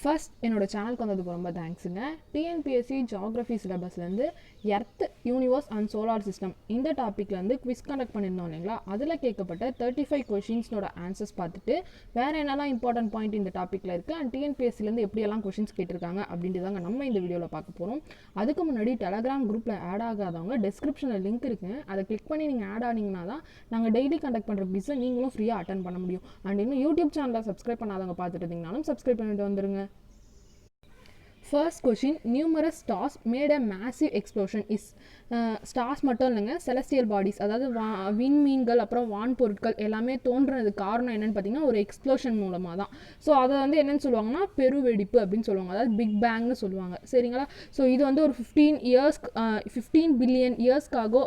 First என்னோட சேனலுக்கு வந்ததுக்கு ரொம்ப தேங்க்ஸுங்க. டிஎன்பிஎஸ்சி ஜியாகிரஃபி சிலபஸ்லேருந்து earth, universe and solar system இந்த டாப்பிக்லேருந்து குவிஸ் கண்டக்ட் பண்ணியிருந்தோம் இல்லைங்களா, அதில் கேட்கப்பட்ட 35 கொஷின்ஸ்னோட ஆன்சர்ஸ் பார்த்துட்டு வேறு என்னெல்லாம் இம்பார்ட்டன்ட் பாயிண்ட் இந்த டாப்பிக்கில் இருக்குது அண்ட் டிஎன்பிஎஸ்சிலேருந்து எப்படியெல்லாம் கொஷின்ஸ் கேட்டிருக்காங்க அப்படின்றதாங்க நம்ம இந்த வீடியோவில் பார்க்க போகிறோம். அதுக்கு முன்னாடி டெலகிராம் குரூப்பில் ஆட் ஆகாதவங்க டிஸ்கிரிப்ஷனில் லிங்க் இருக்குங்க, அதை கிளிக் பண்ணி நீங்கள் ஆட் ஆனீங்கன்னா தான் நாங்கள் டெய்லி கண்டக்ட் பண்ணுற குவிஸை நீங்களும் ஃப்ரீயாக அட்டன் பண்ண முடியும். அண்ட் இன்னும் யூடியூப் சேனலை சப்ஸ்கிரைப் பண்ணாதவங்க பார்த்துட்டு இருந்தீங்கனாலும் சப்ஸ்கிரைப் பண்ணிட்டு வந்துருங்க. First question, numerous stars made a massive explosion is stars மட்டும் இல்லைங்க, செலஸ்டியல் பாடிஸ், அதாவது விண்மீன்கள் அப்புறம் வான் பொருட்கள் எல்லாமே தோன்றுறதுக்கு காரணம் என்னென்னு பார்த்தீங்கன்னா ஒரு எக்ஸ்ப்ளோஷன் மூலமாக தான். ஸோ அதை வந்து என்னென்னு சொல்லுவாங்கன்னா பெருவெடிப்பு அப்படின்னு சொல்லுவாங்க, அதாவது பிக் பேங்னு சொல்லுவாங்க. சரிங்களா? ஸோ இது வந்து ஒரு 15 பில்லியன் இயர்ஸ்க்காக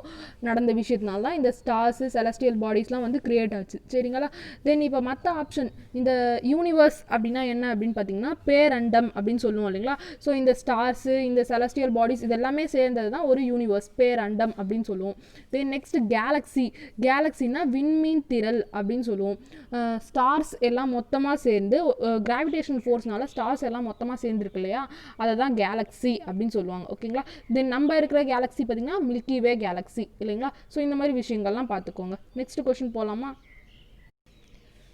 நடந்த விஷயத்தினால தான் இந்த ஸ்டார்ஸு செலஸ்டியல் பாடிஸ்லாம் வந்து கிரியேட் ஆச்சு. சரிங்களா? தென் இப்போ மற்ற ஆப்ஷன், இந்த யூனிவர்ஸ் அப்படின்னா என்ன அப்படின்னு பார்த்தீங்கன்னா பேரண்டம் அப்படின்னு சொல்லுவோம் இல்லைங்களா. ஸோ இந்த ஸ்டார்ஸு, இந்த செலஸ்டியல் பாடிஸ் இதெல்லாமே சேர்ந்தது தான் ஒரு யூனிவர்ஸ், பேரண்டம் அப்படின்னு சொல்லுவோம். தென் நெக்ஸ்ட் கேலக்ஸினா விண்மீன் திரள் அப்படின்னு சொல்லுவோம். ஸ்டார்ஸ் எல்லாம் மொத்தமாக சேர்ந்து கிராவிடேஷன் ஃபோர்ஸ்னால ஸ்டார்ஸ் எல்லாம் மொத்தமாக சேர்ந்துருக்கு இல்லையா, அதை தான் கேலக்ஸி அப்படின்னு சொல்லுவாங்க. ஓகேங்களா? தென் நம்ம இருக்கிற கேலக்ஸி பார்த்தீங்கன்னா மில்கி வே கேலக்ஸி இல்லைங்களா. ஸோ இந்த மாதிரி விஷயங்கள்லாம் பார்த்துக்கோங்க. நெக்ஸ்ட் கொஸ்டின் போகலாமா?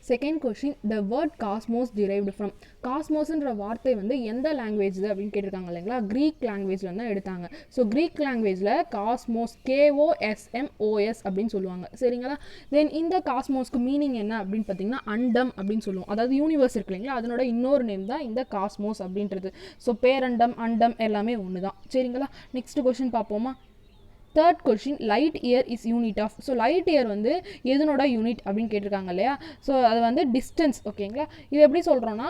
Second question, the word cosmos derived from. காஸ்மோஸ்ன்ற வார்த்தை வந்து எந்த லாங்குவேஜ் அப்படின்னு கேட்டிருக்காங்க இல்லைங்களா, க்ரீக் லாங்குவேஜில் தான் எடுத்தாங்க. ஸோ க்ரீக் லாங்குவேஜில் காஸ்மோஸ் KOSMOS அப்படின்னு சொல்லுவாங்க. சரிங்களா? தென் இந்த காஸ்மோஸ்க்கு மீனிங் என்ன அப்படின்னு பார்த்தீங்கன்னா அண்டம் அப்படின்னு சொல்லுவோம். அதாவது யூனிவர்ஸ் இருக்கு இல்லைங்களா, அதனோட இன்னொரு நேம் தான் இந்த காஸ்மோஸ் அப்படின்றது. ஸோ பேரண்டம், அண்டம் எல்லாமே ஒன்று தான். சரிங்களா? நெக்ஸ்ட் கொஷின் பார்ப்போமா? Third question, light year is unit of. So light year வந்து எதனோட யூனிட் அப்படின்னு கேட்டிருக்காங்க இல்லையா. ஸோ அது வந்து டிஸ்டன்ஸ். ஓகேங்களா? இது எப்படி சொல்கிறோன்னா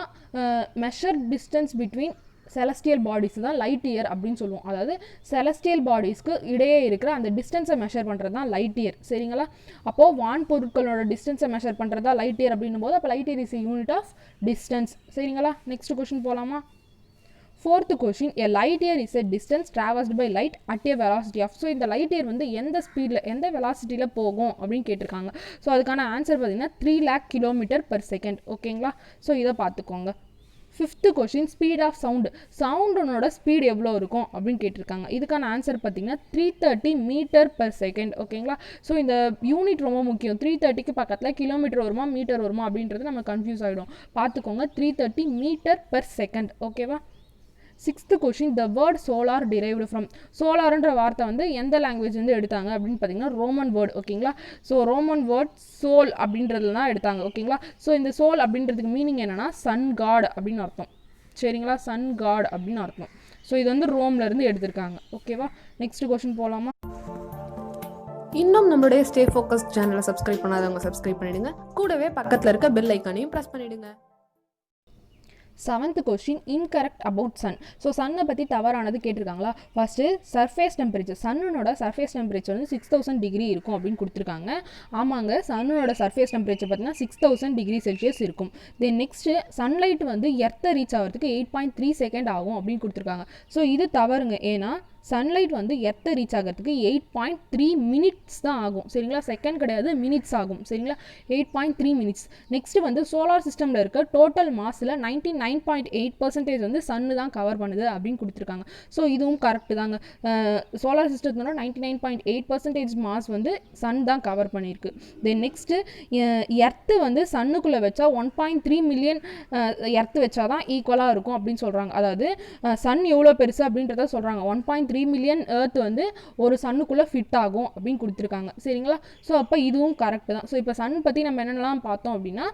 measure distance between celestial bodies தான் லைட் இயர் அப்படின்னு சொல்லுவோம். அதாவது செலஸ்டியல் பாடிஸ்க்கு இடையே இருக்கிற அந்த டிஸ்டன்ஸை மெஷர் பண்ணுறது தான் லைட் இயர். சரிங்களா? அப்போது வான் பொருட்களோட டிஸ்டன்ஸை மெஷர் பண்ணுறது தான் லைட் இயர் அப்படின்னும் போது அப்போ light year is unit of distance. சரிங்களா? நெக்ஸ்ட் கொஷின் போகலாமா? Fourth question, a light year is a distance travelled by light at a velocity of. So இந்த லைட் இயர் வந்து எந்த ஸ்பீடில், எந்த வெலாசிட்டியில் போகும் அப்படின்னு கேட்டிருக்காங்க. ஸோ அதுக்கான ஆன்சர் பார்த்தீங்கன்னா 3 lakh km/s. ஓகேங்களா? ஸோ இதை பார்த்துக்கோங்க. Fifth question, speed of sound. சவுண்டனோட ஸ்பீட் எவ்வளோ இருக்கும் அப்படின்னு கேட்டிருக்காங்க. இதுக்கான ஆன்சர் பார்த்தீங்கன்னா 330 m/s. ஓகேங்களா? ஸோ இந்த யூனிட் ரொம்ப முக்கியம். 330க்கு பக்கத்தில் கிலோமீட்டர் வருமா மீட்டர் வருமா அப்படின்றது நம்ம கன்ஃபியூஸ் ஆகிடும். பார்த்துக்கோங்க, 330 m/s. ஓகேவா? Sixth question, the word solar derived from. சோலார்ன்ற வார்த்தை வந்து எந்த லாங்குவேஜ் வந்து எடுத்தாங்க அப்படின்னு பார்த்தீங்கன்னா ரோமன் வேர்ட். ஓகேங்களா? ஸோ ரோமன் வேர்ட் சோல் அப்படின்றதுல தான் எடுத்தாங்க. ஓகேங்களா? ஸோ இந்த சோல் அப்படின்றதுக்கு மீனிங் என்னன்னா சன் காட் அப்படின்னு அர்த்தம். சரிங்களா? சன் காட் அப்படின்னு அர்த்தம். ஸோ இது வந்து ரோம்லேருந்து எடுத்திருக்காங்க. ஓகேவா? நெக்ஸ்ட் கொஷின் போகலாமா? இன்னும் நம்மளுடைய ஸ்டே ஃபோக்கஸ் சேனலை சப்ஸ்கிரைப் பண்ணாதவங்க சப்ஸ்கிரைப் பண்ணிடுங்க, கூடவே பக்கத்தில் இருக்க பெல் ஐக்கானையும் ப்ரெஸ் பண்ணிடுங்க. Seventh question, incorrect about sun. So சன்னை பற்றி தவறானது கேட்டிருக்காங்களா? ஃபஸ்ட்டு சர்ஃபேஸ் டெம்பரேச்சர், சன்னோட சர்ஃபேஸ் டெம்பரேச்சர் வந்து 6000 டிகிரி இருக்கும் அப்படின்னு கொடுத்துருக்காங்க. ஆமாங்க, சன்னோட சர்ஃபேஸ் டெம்பரேச்சர் பார்த்தீங்கன்னா 6000 டிகிரி செல்சியஸ் இருக்கும். தென் நெக்ஸ்ட்டு சன்லைட் வந்து எர்த்தை ரீச் ஆகிறதுக்கு 8.3 செகண்ட் ஆகும் அப்படின்னு கொடுத்துருக்காங்க. ஸோ இது தவறுங்க. ஏன்னா சன்லைட் வந்து எர்த்தை ரீச் ஆகிறதுக்கு 8.3 மினிட்ஸ் தான் ஆகும். சரிங்களா? செகண்ட் கிடையாது, மினிட்ஸ் ஆகும். சரிங்களா? 8.3 மினிட்ஸ். நெக்ஸ்ட் வந்து சோலார் சிஸ்டமில் இருக்க டோட்டல் மாஸில் 99.8% வந்து சன்னு தான் கவர் பண்ணுது அப்படின்னு கொடுத்துருக்காங்க. ஸோ இதுவும் கரெக்டு தாங்க. சோலார் சிஸ்டத்தோட 99.8% மாஸ் வந்து சன் தான் கவர் பண்ணியிருக்கு. தென் நெக்ஸ்ட்டு எர்த்து வந்து சன்னுக்குள்ளே வச்சா 1.3 மில்லியன் எர்த்து வச்சா தான் ஈக்குவலாக இருக்கும் அப்படின்னு சொல்கிறாங்க. அதாவது சன் எவ்வளோ பெருசு அப்படின்றத சொல்கிறாங்க. 1.3 மில்லியன் எர்த் வந்து ஒரு சன்னுக்குள்ளே ஃபிட் ஆகும் அப்படின்னு கொடுத்துருக்காங்க. சரிங்களா? ஸோ அப்போ இதுவும் கரெக்ட் தான். ஸோ இப்போ சன் பற்றி நம்ம என்னென்னலாம் பார்த்தோம் அப்படின்னா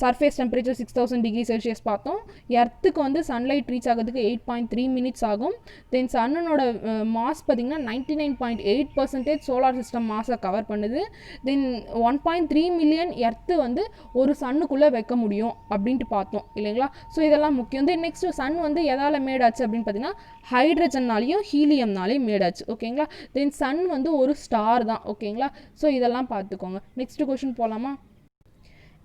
சர்ஃபேஸ் டெம்பரேச்சர் 6000 டிகிரி செல்சியஸ் பார்த்தோம். எர்த்துக்கு வந்து சன்லைட் ரீச் ஆகிறதுக்கு 8.3 மினிட்ஸ் ஆகும். தென் சன்னோட மாஸ் பார்த்திங்கன்னா 99.8% சோலார் சிஸ்டம் மாஸை கவர் பண்ணுது. தென் 1.3 மில்லியன் எர்த்து வந்து ஒரு சன்னுக்குள்ளே வைக்க முடியும் அப்படின்ட்டு பார்த்தோம் இல்லைங்களா? ஸோ இதெல்லாம் முக்கியம். தென் நெக்ஸ்ட் சன் வந்து எதால் மேடாச்சு அப்படின்னு பார்த்தீங்கன்னா ஹைட்ரஜன்னாலையும் ஹீலியம்னாலையும் மேடாச்சு. ஓகேங்களா? தென் சன் வந்து ஒரு ஸ்டார் தான். ஓகேங்களா? ஸோ இதெல்லாம் பார்த்துக்கோங்க. நெக்ஸ்ட் கொஷின் போகலாமா?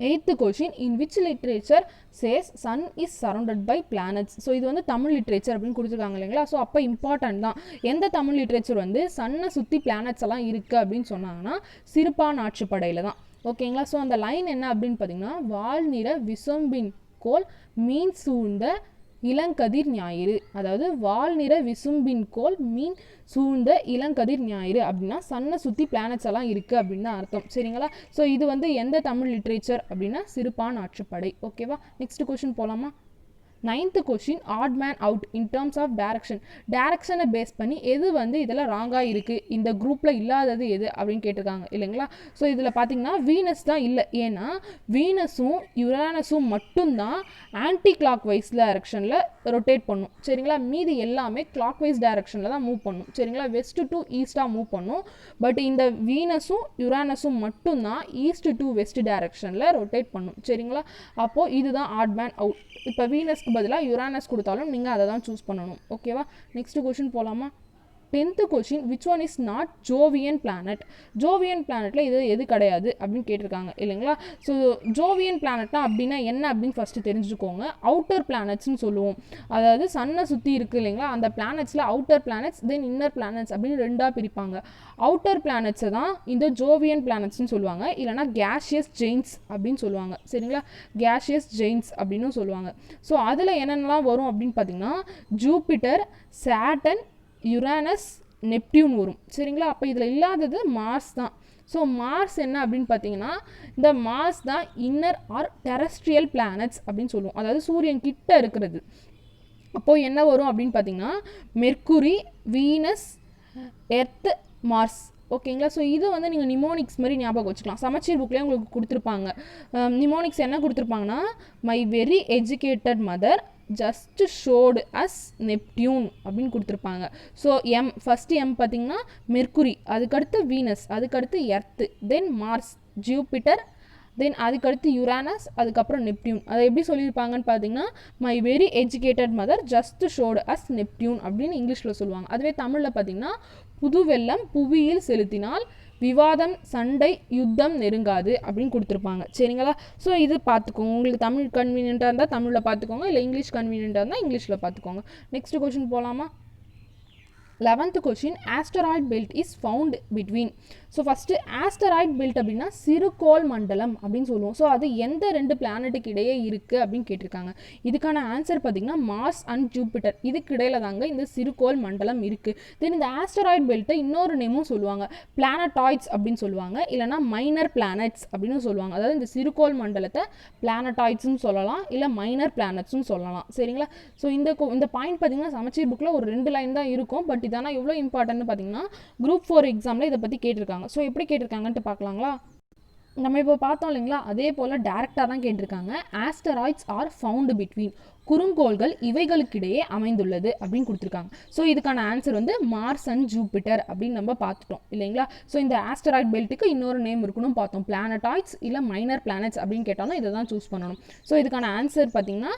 Eighth question, in which literature says sun is surrounded by planets. So இது வந்து தமிழ் லிட்ரேச்சர் அப்படின்னு கொடுத்துருக்காங்க இல்லைங்களா. ஸோ அப்போ இம்பார்ட்டன்ட் தான். எந்த தமிழ் லிட்ரேச்சர் வந்து சன்னை சுற்றி பிளானட்ஸ் எல்லாம் இருக்குது அப்படின்னு சொன்னாங்கன்னா சிறுபான் ஆட்சிப்படையில் தான். ஓகேங்களா? ஸோ அந்த லைன் என்ன அப்படின்னு பார்த்தீங்கன்னா, வால் நிற விசம்பின் கோல் மீன் சூழ்ந்த இளங்கதிர் ஞாயிறு. அதாவது வால்நிற விசும்பின்கோள் மீன் சூழ்ந்த இளங்கதிர் ஞாயிறு அப்படின்னா சன்னை சுற்றி பிளானட்ஸ் எல்லாம் இருக்குது அப்படின்னு தான் அர்த்தம். சரிங்களா? ஸோ இது வந்து எந்த தமிழ் லிட்ரேச்சர் அப்படின்னா சிறுபான் ஆற்றுப்படை. ஓகேவா? நெக்ஸ்ட் கொஷின் போகலாமா? 9th question odd man out in terms of direction. டைரக்ஷனை பேஸ் பண்ணி எது வந்து இதெல்லாம் ராங்காக இருக்குது, இந்த குரூப்பில் இல்லாதது எது அப்படின்னு கேட்டிருக்காங்க இல்லைங்களா? ஸோ இதில் பார்த்தீங்கன்னா வீனஸ் தான் இல்லை. ஏன்னா வீனஸும் யுரானஸும் மட்டும்தான் ஆன்டி கிளாக் வைஸ் டைரக்ஷனில் ரொட்டேட் பண்ணும். சரிங்களா? மீதி எல்லாமே கிளாக் வைஸ் டைரக்ஷனில் தான் மூவ் பண்ணும். சரிங்களா? வெஸ்ட் டு ஈஸ்டாக மூவ் பண்ணும். பட் இந்த வீனஸும் யுரானஸும் மட்டும்தான் ஈஸ்ட் டு வெஸ்ட் டைரக்ஷனில் ரொட்டேட் பண்ணும். சரிங்களா? அப்போது இதுதான் ஆட் மேன் அவுட். இப்போ வீனஸ்க்கு பதிலாக யுரானஸ் கொடுத்தாலும் நீங்கள் அதை தான் சூஸ் பண்ணணும். ஓகேவா? நெக்ஸ்ட் கொஷின் போகலாமா? 10th question which one is not Jovian planet. Jovian பிளானட்டில் இது எது கிடையாது அப்படின்னு கேட்டிருக்காங்க இல்லைங்களா? ஸோ ஜோவியன் பிளானட்னா அப்படின்னா என்ன அப்படின்னு ஃபஸ்ட்டு தெரிஞ்சுக்கோங்க. அவுட்டர் பிளானட்ஸ்னு சொல்லுவோம். அதாவது சன்னை சுற்றி இருக்குது இல்லைங்களா, அந்த பிளானட்ஸில் outer planets then inner planets அப்படின்னு ரெண்டாக பிரிப்பாங்க. அவுட்டர் பிளானட்ஸை தான் இந்த ஜோவியன் பிளானட்ஸ்னு சொல்லுவாங்க, இல்லைனா கேஷியஸ் ஜெயின்ஸ் அப்படின்னு சொல்லுவாங்க. சரிங்களா? கேஷியஸ் ஜெயின்ஸ் அப்படின்னு சொல்லுவாங்க. ஸோ அதில் என்னென்னலாம் வரும் அப்படின்னு பார்த்தீங்கன்னா ஜூபிட்டர், சாட்டர்ன், யுரானஸ், நெப்டியூன் வரும். சரிங்களா? அப்போ இதில் இல்லாதது மார்ஸ் தான். ஸோ மார்ஸ் என்ன அப்படின்னு பார்த்தீங்கன்னா இந்த மார்ஸ் தான் இன்னர் ஆர் டெரஸ்ட்ரியல் பிளானட்ஸ் அப்படின்னு சொல்லுவோம். அதாவது சூரியன் கிட்ட இருக்கிறது. அப்போது என்ன வரும் அப்படின்னு பார்த்தீங்கன்னா மெர்க்குரி, வீனஸ், எர்த், மார்ஸ். ஓகேங்களா? ஸோ இது வந்து நீங்கள் நிமோனிக்ஸ் மாதிரி ஞாபகம் வச்சுக்கலாம். சமச்சீர் புக்லேயே உங்களுக்கு கொடுத்துருப்பாங்க. நிமோனிக்ஸ் என்ன கொடுத்துருப்பாங்கன்னா my very educated mother just showed us Neptune அப்படின்னு கொடுத்துருப்பாங்க. ஸோ ஃபஸ்ட்டு எம் பார்த்தீங்கன்னா மெர்க்குரி, அதுக்கடுத்து வீனஸ், அதுக்கடுத்து Earth, then Mars, Jupiter, then அதுக்கடுத்து யுரானஸ், அதுக்கப்புறம் நெப்டியூன். அதை எப்படி சொல்லியிருப்பாங்கன்னு பார்த்தீங்கன்னா my very educated mother just showed us Neptune அப்படின்னு இங்கிலீஷில் சொல்லுவாங்க. அதுவே தமிழில் பார்த்தீங்கன்னா புது வெள்ளம் புவியில் செலுத்தினால் விவாதம், சண்டை, யுத்தம் நெருங்காது அப்படின்னு கொடுத்துருப்பாங்க. சரிங்களா? ஸோ இது பார்த்துக்கோங்க. உங்களுக்கு தமிழ் கன்வீனியண்ட்டாக இருந்தால் தமிழில் பார்த்துக்கோங்க, இல்லை இங்கிலீஷ் கன்வீனியண்ட்டாக இருந்தால் இங்கிலீஷில் பார்த்துக்கோங்க. நெக்ஸ்ட் கொஷின் போகலாமா? 11th question asteroid belt is found between. So first asteroid belt அப்படின்னா சிறுகோள் மண்டலம் அப்படின்னு சொல்லுவோம். ஸோ அது எந்த ரெண்டு பிளானட்டுக்கு இடையே இருக்குது அப்படின்னு கேட்டிருக்காங்க. இதுக்கான ஆன்சர் பார்த்தீங்கன்னா மார்ஸ் அண்ட் ஜூபிட்டர். இதுக்கு இடையில தாங்க இந்த சிறுகோள் மண்டலம் இருக்குது. தென் இந்த ஆஸ்டராய்ட் பெல்ட்டை இன்னொரு நேமும் சொல்லுவாங்க, பிளானட்டாய்ட்ஸ் அப்படின்னு சொல்லுவாங்க, இல்லைனா மைனர் பிளானட்ஸ் அப்படின்னு சொல்லுவாங்க. அதாவது இந்த சிறுகோள் மண்டலத்தை பிளானட்டாய்ட்ஸ்னு சொல்லலாம், இல்லை மைனர் பிளானட்ஸ்னு சொல்லலாம். சரிங்களா? ஸோ இந்த பாயிண்ட் பார்த்தீங்கன்னா சமச்சீர் புக்கில் ஒரு 2 லைன் தான் இருக்கும். பட் இதனால் எவ்வளோ இம்பார்ட்டன்ட்னு பார்த்தீங்கன்னா குரூப் 4 எக்ஸாமில் இதை பற்றி கேட்டிருக்காங்க. ஸோ எப்படி கேட்டிருக்காங்கன்ட்டு பார்க்கலாங்களா? நம்ம இப்போ பார்த்தோம் இல்லைங்களா, அதே போல் டேரெக்டாக தான் கேட்டிருக்காங்க. ஆஸ்டராய்ட்ஸ் ஆர் ஃபவுண்ட் பிட்வீன், குறுங்கோள்கள் இவைகளுக்கிடையே அமைந்துள்ளது அப்படின்னு கொடுத்துருக்காங்க. ஸோ இதுக்கான ஆன்சர் வந்து மார்ஸ் அண்ட் ஜூபிட்டர் அப்படின்னு நம்ம பார்த்துட்டோம் இல்லைங்களா? ஸோ இந்த ஆஸ்டராய்ட் பெல்ட்டுக்கு இன்னொரு நேம் இருக்கணும் பார்த்தோம், பிளானட்டாய்ட்ஸ் இல்லை மைனர் பிளானட்ஸ் அப்படின்னு கேட்டாலும் இதை தான் சூஸ் பண்ணணும். ஸோ இதுக்கான ஆன்சர் பார்த்தீங்கன்னா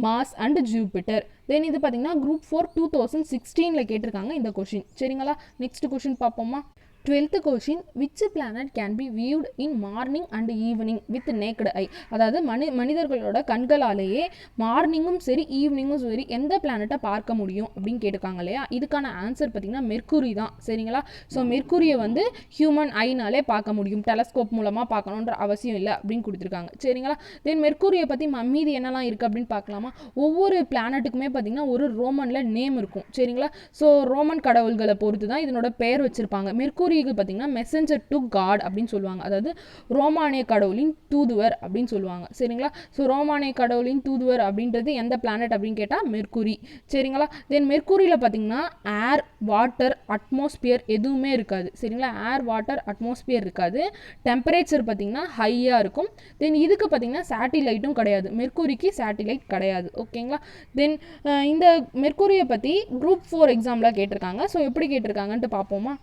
மார்ஸ் அண்ட் ஜூபிட்டர். தென் இது பார்த்தீங்கன்னா குரூப் 4 2016 கேட்டிருக்காங்க இந்த கொஷின். சரிங்களா? நெக்ஸ்ட் கொஷின் பார்ப்போமா? 12th question which planet can be viewed in morning and evening with naked eye. அதாவது மனிதர்களோட கண்களாலேயே மார்னிங்கும் சரி ஈவினிங்கும் சரி எந்த பிளானட்டை பார்க்க முடியும் அப்படின்னு கேட்டிருக்காங்க இல்லையா? இதுக்கான ஆன்சர் பார்த்தீங்கன்னா மெர்க்குரி தான். சரிங்களா? ஸோ மெர்க்குரியை வந்து ஹியூமன் ஐனாலே பார்க்க முடியும், டெலஸ்கோப் மூலமாக பார்க்கணுன்ற அவசியம் இல்லை அப்படின்னு கொடுத்துருக்காங்க. சரிங்களா? தென் மெர்க்குரியை பற்றி மீதி என்னெல்லாம் இருக்குது அப்படின்னு பார்க்கலாமா? ஒவ்வொரு பிளானட்டுக்குமே பார்த்தீங்கன்னா ஒரு ரோமனில் நேம் இருக்கும். சரிங்களா? ஸோ ரோமன் கடவுள்களை பொறுத்து தான் இதனோட பெயர் வச்சுருப்பாங்க. மெர்க்குரி பார்த்தீங்கன்னா மெசஞ்சர் டு காட் அப்படின்னு சொல்லுவாங்க. அதாவது ரோமானிய கடவுளின் தூதுவர் அப்படின்னு சொல்லுவாங்க. சரிங்களா? ஸோ ரோமானிய கடவுளின் தூதுவர் அப்படின்றது எந்த பிளானட் அப்படின்னு கேட்டால் மெர்க்குரி. சரிங்களா? தென் மெர்க்குரியில் பார்த்தீங்கன்னா ஏர், வாட்டர், அட்மாஸ்பியர் எதுவுமே இருக்காது. சரிங்களா? ஏர், வாட்டர், அட்மாஸ்பியர் இருக்காது. டெம்பரேச்சர் பார்த்தீங்கன்னா ஹையாக இருக்கும். தென் இதுக்கு பார்த்தீங்கன்னா சேட்டிலைட்டும் கிடையாது. மெர்க்குரிக்கு சேட்டிலைட் கிடையாது. ஓகேங்களா? தென் இந்த மெர்க்குரியை பற்றி குரூப் 4 எக்ஸாமில் கேட்டிருக்காங்க. ஸோ எப்படி கேட்டிருக்காங்கன்ட்டு பார்ப்போமா?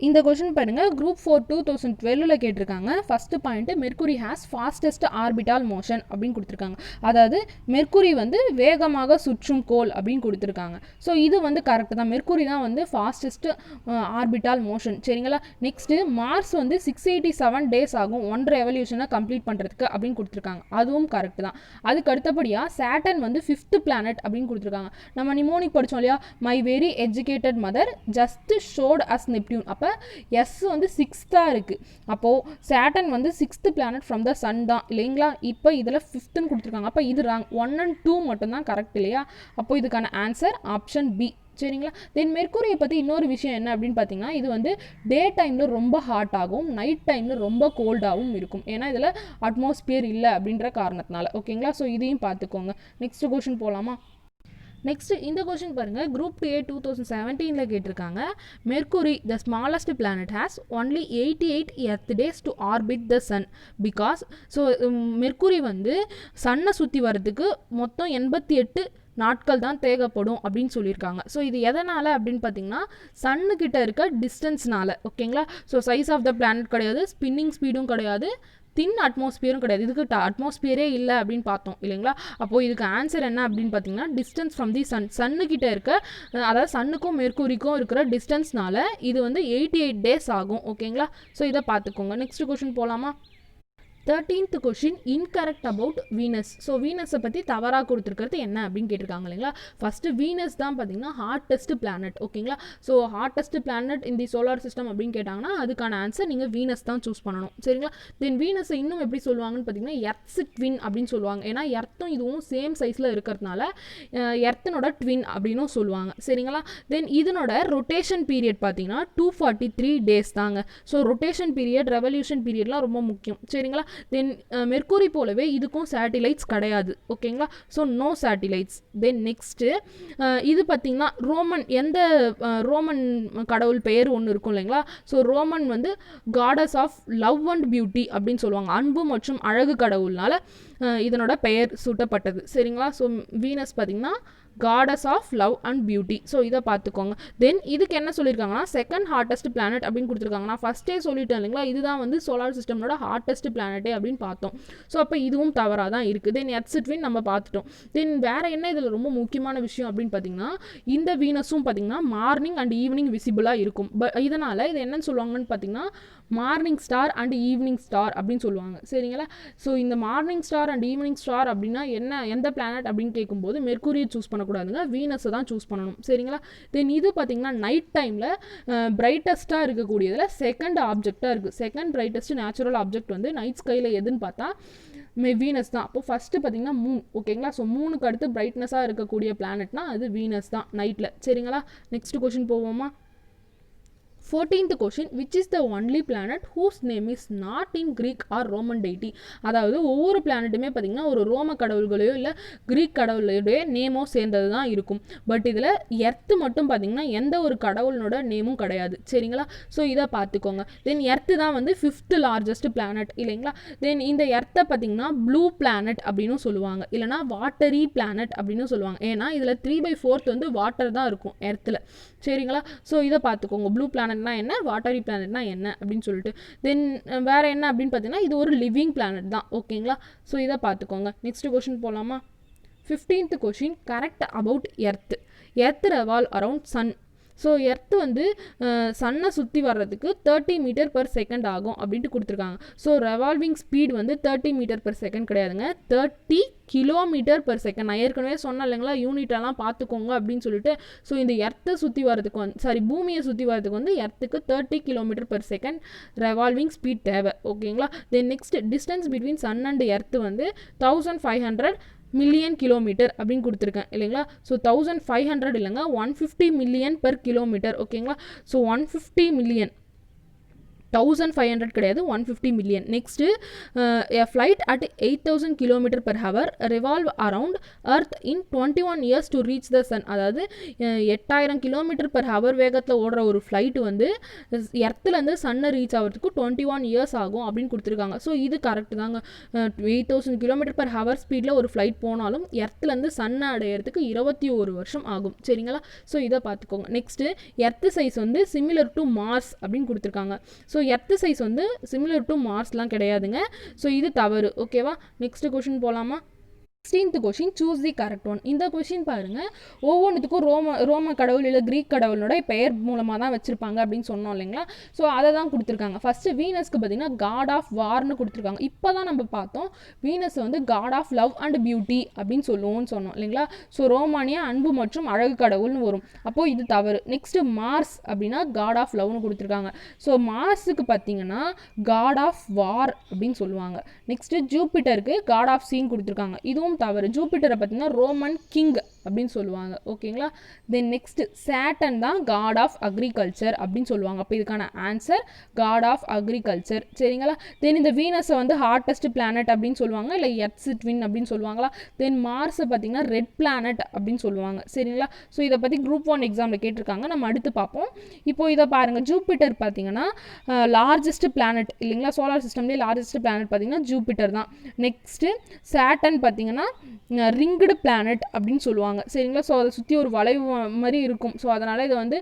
இந்த கொஷின் பாருங்கள், குரூப் 4 2012 கேட்டிருக்காங்க. First point mercury has fastest orbital motion அப்படின்னு கொடுத்துருக்காங்க. அதாவது மெர்க்குரி வந்து வேகமாக சுற்றும் கோள் அப்படின்னு கொடுத்துருக்காங்க. ஸோ இது வந்து கரெக்டு தான். மெர்க்குரி தான் வந்து ஃபாஸ்டஸ்ட் ஆர்பிட்டால் மோஷன். சரிங்களா? நெக்ஸ்ட்டு மார்ஸ் வந்து 687 டேஸ் ஆகும் 1 ரெவல்யூஷனை கம்ப்ளீட் பண்ணுறதுக்கு அப்படின்னு கொடுத்துருக்காங்க. அதுவும் கரெக்டு தான். அதுக்கு அடுத்தபடியாக சேட்டன் வந்து 5th பிளானட் அப்படின்னு கொடுத்துருக்காங்க. நம்ம நிமோனிக் படித்தோம் இல்லையா, my very educated mother just showed us Neptune. அப்போ அப்போ எஸ் வந்து 6th இருக்குது. அப்போது சேட்டன் வந்து 6th planet from the Sun தான் இல்லைங்களா. இப்போ இதில் 5th கொடுத்துருக்காங்க. அப்போ இது ரேங்க் 1 and 2 மட்டும்தான் கரெக்ட் இல்லையா. அப்போது இதுக்கான ஆன்சர் ஆப்ஷன் பி. சரிங்களா. தென் மெர்க்குரியை பற்றி இன்னொரு விஷயம் என்ன அப்படின்னு பார்த்தீங்கன்னா, இது வந்து டே டைமில் ரொம்ப ஹாட் ஆகும், நைட் டைமில் ரொம்ப கோல்டாகவும் இருக்கும். ஏன்னா இதில் அட்மாஸ்பியர் இல்லை அப்படின்ற காரணத்தினால. ஓகேங்களா. ஸோ இதையும் பார்த்துக்கோங்க. நெக்ஸ்ட் கொஷின் போகலாமா. நெக்ஸ்ட் இந்த கொஷின் பாருங்கள். குரூப் A 2017 கேட்டிருக்காங்க. Mercury the smallest planet has only 88 Earth days to orbit the sun because. So Mercury வந்து சன்னை சுற்றி வர்றதுக்கு மொத்தம் 88 நாட்கள் தான் தேவைப்படும் அப்படின்னு சொல்லியிருக்காங்க. ஸோ இது எதனால் அப்படின்னு பார்த்தீங்கன்னா, சன்னுக்கிட்ட இருக்க டிஸ்டன்ஸ்னால. ஓகேங்களா. So size of the planet கிடையாது, ஸ்பின்னிங் ஸ்பீடும் கிடையாது, தின் அட்மாஸ்பியரும் கிடையாது. இதுக்கு அட்மாஸ்பியரே இல்லை அப்படின்னு பார்த்தோம் இல்லைங்களா. அப்போது இதுக்கு ஆன்சர் என்ன அப்படின்னு பார்த்தீங்கன்னா, டிஸ்டன்ஸ் ஃப்ரம் தி சன். சன்னுக்கிட்ட இருக்க, அதாவது சன்னுக்கும் மெர்க்குரிக்கும் இருக்கிற டிஸ்டன்ஸ்னால இது வந்து 88 டேஸ் ஆகும். ஓகேங்களா. ஸோ இதை பார்த்துக்கோங்க. நெக்ஸ்ட் கொஷின் போகலாமா. 13th question incorrect about Venus. So வீனஸை பற்றி தவறாக கொடுத்துருக்கிறது என்ன அப்படின்னு கேட்டிருக்காங்க இல்லைங்களா. ஃபஸ்ட்டு வீனஸ் தான் பார்த்தீங்கன்னா ஹார்டஸ்ட் பிளானட். ஓகேங்களா. So hardest planet in the solar system அப்படின்னு கேட்டாங்கன்னா அதுக்கான ஆன்சர் நீங்கள் வீனஸ் தான் சூஸ் பண்ணணும். சரிங்களா. தென் வீனஸை இன்னும் எப்படி சொல்லுவாங்கன்னு பார்த்தீங்கன்னா எர்த்ஸ் ட்வின் அப்படின்னு சொல்லுவாங்க. ஏன்னா எர்த்தும் இதுவும் சேம் சைஸில் இருக்கிறதுனால எர்த்தனோட ட்வின் அப்படின்னும் சொல்லுவாங்க. சரிங்களா. தென் இதனோட ரொட்டேஷன் பீரியட் பார்த்தீங்கன்னா 243 டேஸ் தாங்க. ஸோ ரொட்டேஷன் பீரியட், ரெவல்யூஷன் பீரியட்லாம் ரொம்ப முக்கியம். சரிங்களா. தென் மெர்க்குரி போலவே இதுக்கும் சேட்டிலைட்ஸ் கிடையாது. ஓகேங்களா. So no satellites. Then next இது பார்த்திங்கன்னா ரோமன் கடவுள் பெயர் ஒன்று இருக்கும் இல்லைங்களா. ஸோ ரோமன் வந்து goddess of love and beauty அப்படின்னு சொல்லுவாங்க. அன்பு மற்றும் அழகு கடவுள்னால இதனோட பெயர் சூட்டப்பட்டது. சரிங்களா. ஸோ வீனஸ் பார்த்திங்கன்னா goddess of love and beauty. So இதை பார்த்துக்கோங்க. தென் இதுக்கு என்ன சொல்லியிருக்காங்கன்னா செகண்ட் ஹார்டஸ்ட் பிளானட் அப்படின்னு கொடுத்துருக்காங்க. நான் ஃபஸ்ட்டே சொல்லிட்டேன் இல்லைங்களா, இதுதான் வந்து சோலார் சிஸ்டமோட ஹார்டஸ்ட் பிளானட்டே அப்படின்னு பார்த்தோம். ஸோ அப்போ இதுவும் தவறாக தான் இருக்குது. தென் எர்த்ஸ் ட்வின் நம்ம பார்த்துட்டோம். தென் வேறு என்ன இதில் ரொம்ப முக்கியமான விஷயம் அப்படின்னு பார்த்தீங்கன்னா, இந்த வீனஸும் பார்த்தீங்கன்னா மார்னிங் அண்ட் ஈவினிங் விசிபிளாக இருக்கும். இதனால் இது என்னன்னு சொல்லுவாங்கன்னு பார்த்தீங்கன்னா morning star and evening star அப்படின்னு சொல்லுவாங்க. சரிங்களா. ஸோ இந்த morning star and evening star அப்படின்னா எந்த பிளானட் அப்படின்னு கேட்கும்போது மெர்க்குரியை சூஸ் பண்ணக்கூடாதுங்க, வீனஸை தான் சூஸ் பண்ணணும். சரிங்களா. தென் இது பார்த்தீங்கன்னா நைட் டைமில் பிரைட்டஸ்ட்டாக இருக்கக்கூடியதில் செகண்ட் ஆப்ஜெக்டாக இருக்குது. செகண்ட் பிரைட்டஸ்ட் நேச்சுரல் ஆப்ஜெக்ட் வந்து நைட் ஸ்கையில் எதுன்னு பார்த்தா வீனஸ் தான். அப்போ ஃபஸ்ட்டு பார்த்தீங்கன்னா மூன். ஓகேங்களா. ஸோ மூணுக்கு அடுத்து பிரைட்னஸாக இருக்கக்கூடிய பிளானட்னா அது வீனஸ் தான் நைட்டில். சரிங்களா. நெக்ஸ்ட் கொஷின் போவோமா. 14th question which is the only planet whose name is not in Greek or Roman deity. அதாவது ஒவ்வொரு பிளானட்டுமே பார்த்திங்கன்னா ஒரு ரோம கடவுள்களையோ இல்லை கிரீக் கடவுளுடைய நேமோ சேர்ந்தது தான் இருக்கும். பட் இதில் எர்த்து மட்டும் பார்த்திங்கன்னா எந்த ஒரு கடவுளோட நேமும் கிடையாது. சரிங்களா. ஸோ இதை பார்த்துக்கோங்க. தென் எர்த்து தான் வந்து 5th லார்ஜஸ்ட் பிளானட் இல்லைங்களா. தென் இந்த எர்த்தை பார்த்திங்கன்னா ப்ளூ பிளானட் அப்படின்னு சொல்லுவாங்க, இல்லைனா வாட்டரி பிளானட் அப்படின்னு சொல்லுவாங்க. ஏன்னா இதில் 3/4 வந்து வாட்டர் தான் இருக்கும் எர்த்தில். சரிங்களா. ஸோ இதை பார்த்துக்கோங்க. ப்ளூ பிளானட் என்ன, வாட்டரி பிளானட்னா என்ன அப்படின்னு சொல்லிட்டு. தென் வேற என்ன அப்படின்னு பார்த்தீங்கன்னா இது ஒரு லிவிங் பிளானட் தான். ஓகேங்களா. ஸோ இதை பார்த்துக்கோங்க. நெக்ஸ்ட் கொஷின் போகலாமா. 15th question correct about Earth. Earth revolve around sun. So Earth வந்து சன்னை சுற்றி வர்றதுக்கு 30 மீட்டர் per செகண்ட் ஆகும் அப்படின்ட்டு கொடுத்துருக்காங்க. ஸோ ரெவால்விங் ஸ்பீட் வந்து 30 மீட்டர் per செகண்ட் கிடையாதுங்க, 30 கிலோமீட்டர் per செகண்ட். நான் ஏற்கனவே சொன்னேன் இல்லைங்களா, யூனிட்டெல்லாம் பார்த்துக்கோங்க அப்படின்னு சொல்லிட்டு. ஸோ இந்த எர்த்தை சுற்றி வரதுக்கு வந்து பூமியை சுற்றி வரதுக்கு வந்து எர்த்துக்கு 30 kilometre per second revolving speed தேவை. ஓகேங்களா. Then next distance between sun and Earth வந்து 1500 மில்லியன் கிலோமீட்டர் அப்படின்னு கொடுத்துருக்கேன் இல்லைங்களா. ஸோ 1500 இல்லைங்க, 150 மில்லியன் per கிலோமீட்டர். ஓகேங்களா. ஸோ 150 மில்லியன், 1500 கிடையாது, 150 million. Next a flight at 8000 km per hour revolve around earth in 21 years to reach the sun. அதாவது 8000 km per hour வேகத்தில் ஓடுற ஒரு ஃப்ளைட் வந்து எர்த்துலேருந்து சன்னை ரீச் ஆகிறதுக்கு 21 இயர்ஸ் ஆகும் அப்படின்னு கொடுத்துருக்காங்க. ஸோ இது கரெக்ட் தாங்க. 8000 km per hour ஸ்பீடில் ஒரு ஃப்ளைட் போனாலும் எர்த்துலேருந்து சன்னை அடையிறதுக்கு 21 வருஷம் ஆகும். சரிங்களா. ஸோ இதை பார்த்துக்கோங்க. நெக்ஸ்ட்டு எர்த்து சைஸ் வந்து சிமிலர் டு மார்ஸ் அப்படின்னு கொடுத்துருக்காங்க. ஸோ எர்த்து சைஸ் வந்து சிமிலர் டு மார்ஸ்லாம் கிடையாதுங்க. ஸோ இது தவறு. ஓகேவா. நெக்ஸ்ட் கொஷின் போகலாமா. 16th question choose the correct one. இந்த கொஷின் பாருங்க, ஒவ்வொன்றுத்துக்கும் ரோம கடவுள் இல்லை கிரீக் கடவுளோட பெயர் மூலமாக தான் வச்சிருப்பாங்க அப்படின்னு சொன்னோம் இல்லைங்களா. ஸோ அதை தான் கொடுத்துருக்காங்க. ஃபர்ஸ்ட் வீனஸ்க்கு பார்த்தீங்கன்னா காட் ஆஃப் வார்னு கொடுத்துருக்காங்க. இப்போ தான் நம்ம பார்த்தோம் வீனஸ் வந்து god of love and beauty அப்படின்னு சொல்லுவோம்னு சொன்னோம் இல்லைங்களா. ஸோ ரோமானியா அன்பு மற்றும் அழகு கடவுள்னு வரும். அப்போது இது தவறு. நெக்ஸ்ட் மார்ஸ் அப்படின்னா காட் ஆஃப் லவ்னு கொடுத்துருக்காங்க. ஸோ மார்ஸுக்கு பார்த்தீங்கன்னா காட் ஆஃப் வார் அப்படின்னு சொல்லுவாங்க. நெக்ஸ்ட் ஜூபிட்டருக்கு காட் ஆஃப் சீன் கொடுத்துருக்காங்க. இதுவும் தவறு. ஜூபிட்டரை பார்த்தீங்கன்னா ரோமன் கிங் அப்படின்னு சொல்லுவாங்க. ஓகேங்களா. தென் நெக்ஸ்ட் சேட்டன் தான் காட் ஆஃப் அக்ரிகல்ச்சர் அப்படின்னு சொல்லுவாங்க. அப்போ இதுக்கான ஆன்சர் காட் ஆஃப் அக்ரிகல்ச்சர். சரிங்களா. தென் இந்த வீனஸை வந்து ஹார்டஸ்ட் பிளானட் அப்படின்னு சொல்லுவாங்க, இல்லை எர்த்ஸ் ட்வின் அப்படின்னு சொல்லுவாங்களா. தென் மார்ஸை பார்த்தீங்கன்னா ரெட் பிளானட் அப்படின்னு சொல்லுவாங்க. சரிங்களா. ஸோ இதை பற்றி குரூப் 1 எக்ஸாமில் கேட்டிருக்காங்க. நம்ம அடுத்து பார்ப்போம். இப்போ இதை பாருங்கள், ஜூபிட்டர் பார்த்தீங்கன்னா லார்ஜஸ்ட் பிளானட் இல்லைங்களா. சோலார் சிஸ்டம்லேயே லார்ஜஸ்ட் பிளானட் பார்த்தீங்கன்னா ஜூபிட்டர் தான். நெக்ஸ்ட்டு சேட்டன் பார்த்தீங்கன்னா ரிங்குடு பிளானட் அப்படின்னு சொல்லுவாங்க. சரிங்களா. ஸோ அதை சுற்றி ஒரு வளைவு மாதிரி இருக்கும். ஸோ அதனால் இதை வந்து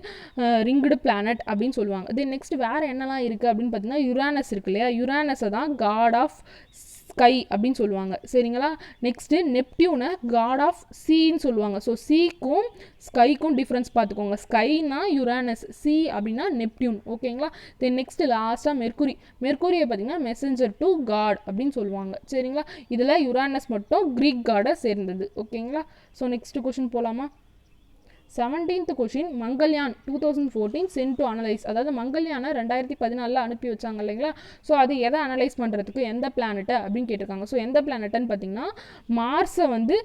ரிங்குடு பிளானட் அப்படின்னு சொல்லுவாங்க. தென் நெக்ஸ்ட் வேறு என்னெல்லாம் இருக்குது அப்படின்னு பார்த்தீங்கன்னா யுரானஸ் இருக்கு இல்லையா. யுரானஸை தான் காட் ஆஃப் ஸ்கை அப்படின்னு சொல்லுவாங்க. சரிங்களா. நெக்ஸ்ட்டு நெப்டியூனை காட் ஆஃப் சீன்னு சொல்லுவாங்க. ஸோ சீக்கும் ஸ்கைக்கும் டிஃப்ரென்ஸ் பார்த்துக்கோங்க. ஸ்கைனா யுரானஸ், சி அப்படின்னா நெப்டியூன். ஓகேங்களா. தென் நெக்ஸ்ட்டு லாஸ்ட்டாக மெர்க்குரியை பார்த்தீங்கன்னா மெசஞ்சர் டு காட் அப்படின்னு சொல்லுவாங்க. சரிங்களா. இதில் யுரானஸ் மட்டும் கிரீக் காடை சேர்ந்தது. ஓகேங்களா. ஸோ நெக்ஸ்ட் கொஷின் போகலாமா. 17th question Mangalyaan 2014 sent to analyse. அதாவது மங்கள்யானை 2014 அனுப்பி வச்சாங்க இல்லைங்களா. ஸோ அது எதை அனலைஸ் பண்ணுறதுக்கு, எந்த பிளானட்டை அப்படின்னு கேட்டிருக்காங்க. ஸோ எந்த பிளானட்டுன்னு பார்த்தீங்கன்னா மார்ஸை வந்து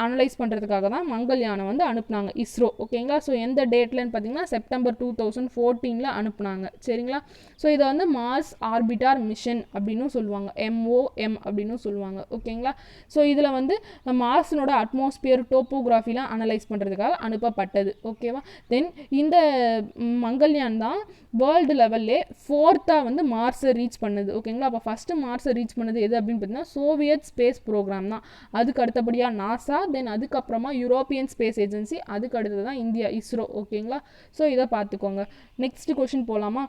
அனலைஸ் பண்ணுறதுக்காக தான் மங்கள்யானை வந்து அனுப்புனாங்க இஸ்ரோ. ஓகேங்களா. ஸோ எந்த டேட்லன்னு பார்த்தீங்கன்னா செப்டம்பர் 2014 அனுப்புனாங்க. சரிங்களா. ஸோ இதை வந்து மார்ஸ் ஆர்பிட்டார் மிஷன் அப்படின்னு சொல்லுவாங்க, MOM அப்படின்னு சொல்லுவாங்க. ஓகேங்களா. ஸோ இதில் வந்து மார்ஸினோட அட்மாஸ்பியர் டோப்போகிராஃபிலாம் அனலைஸ் பண்ணுறதுக்காக அனுப்பப்பட்டது. ஓகேவா. தென் இந்த மங்கள்யான் தான் வேர்ல்டு லெவல்லே 4th வந்து மார்ஸை ரீச் பண்ணுது. ஓகேங்களா. அப்போ ஃபஸ்ட்டு மார்ஸை ரீச் பண்ணது எது அப்படின்னு பார்த்தீங்கன்னா சோவியத் ஸ்பேஸ் ப்ரோக்ராம் தான். அதுக்கு அடுத்தபடியாக நாசா, தென் அதுக்கப்புறமா யூரோப்பியன் ஸ்பேஸ் ஏஜென்சி, அதுக்கு அடுத்தது தான் இந்தியா இஸ்ரோ. ஓகேங்களா. ஸோ இதை பார்த்துக்கோங்க. நெக்ஸ்ட் கொஷின் போகலாமா.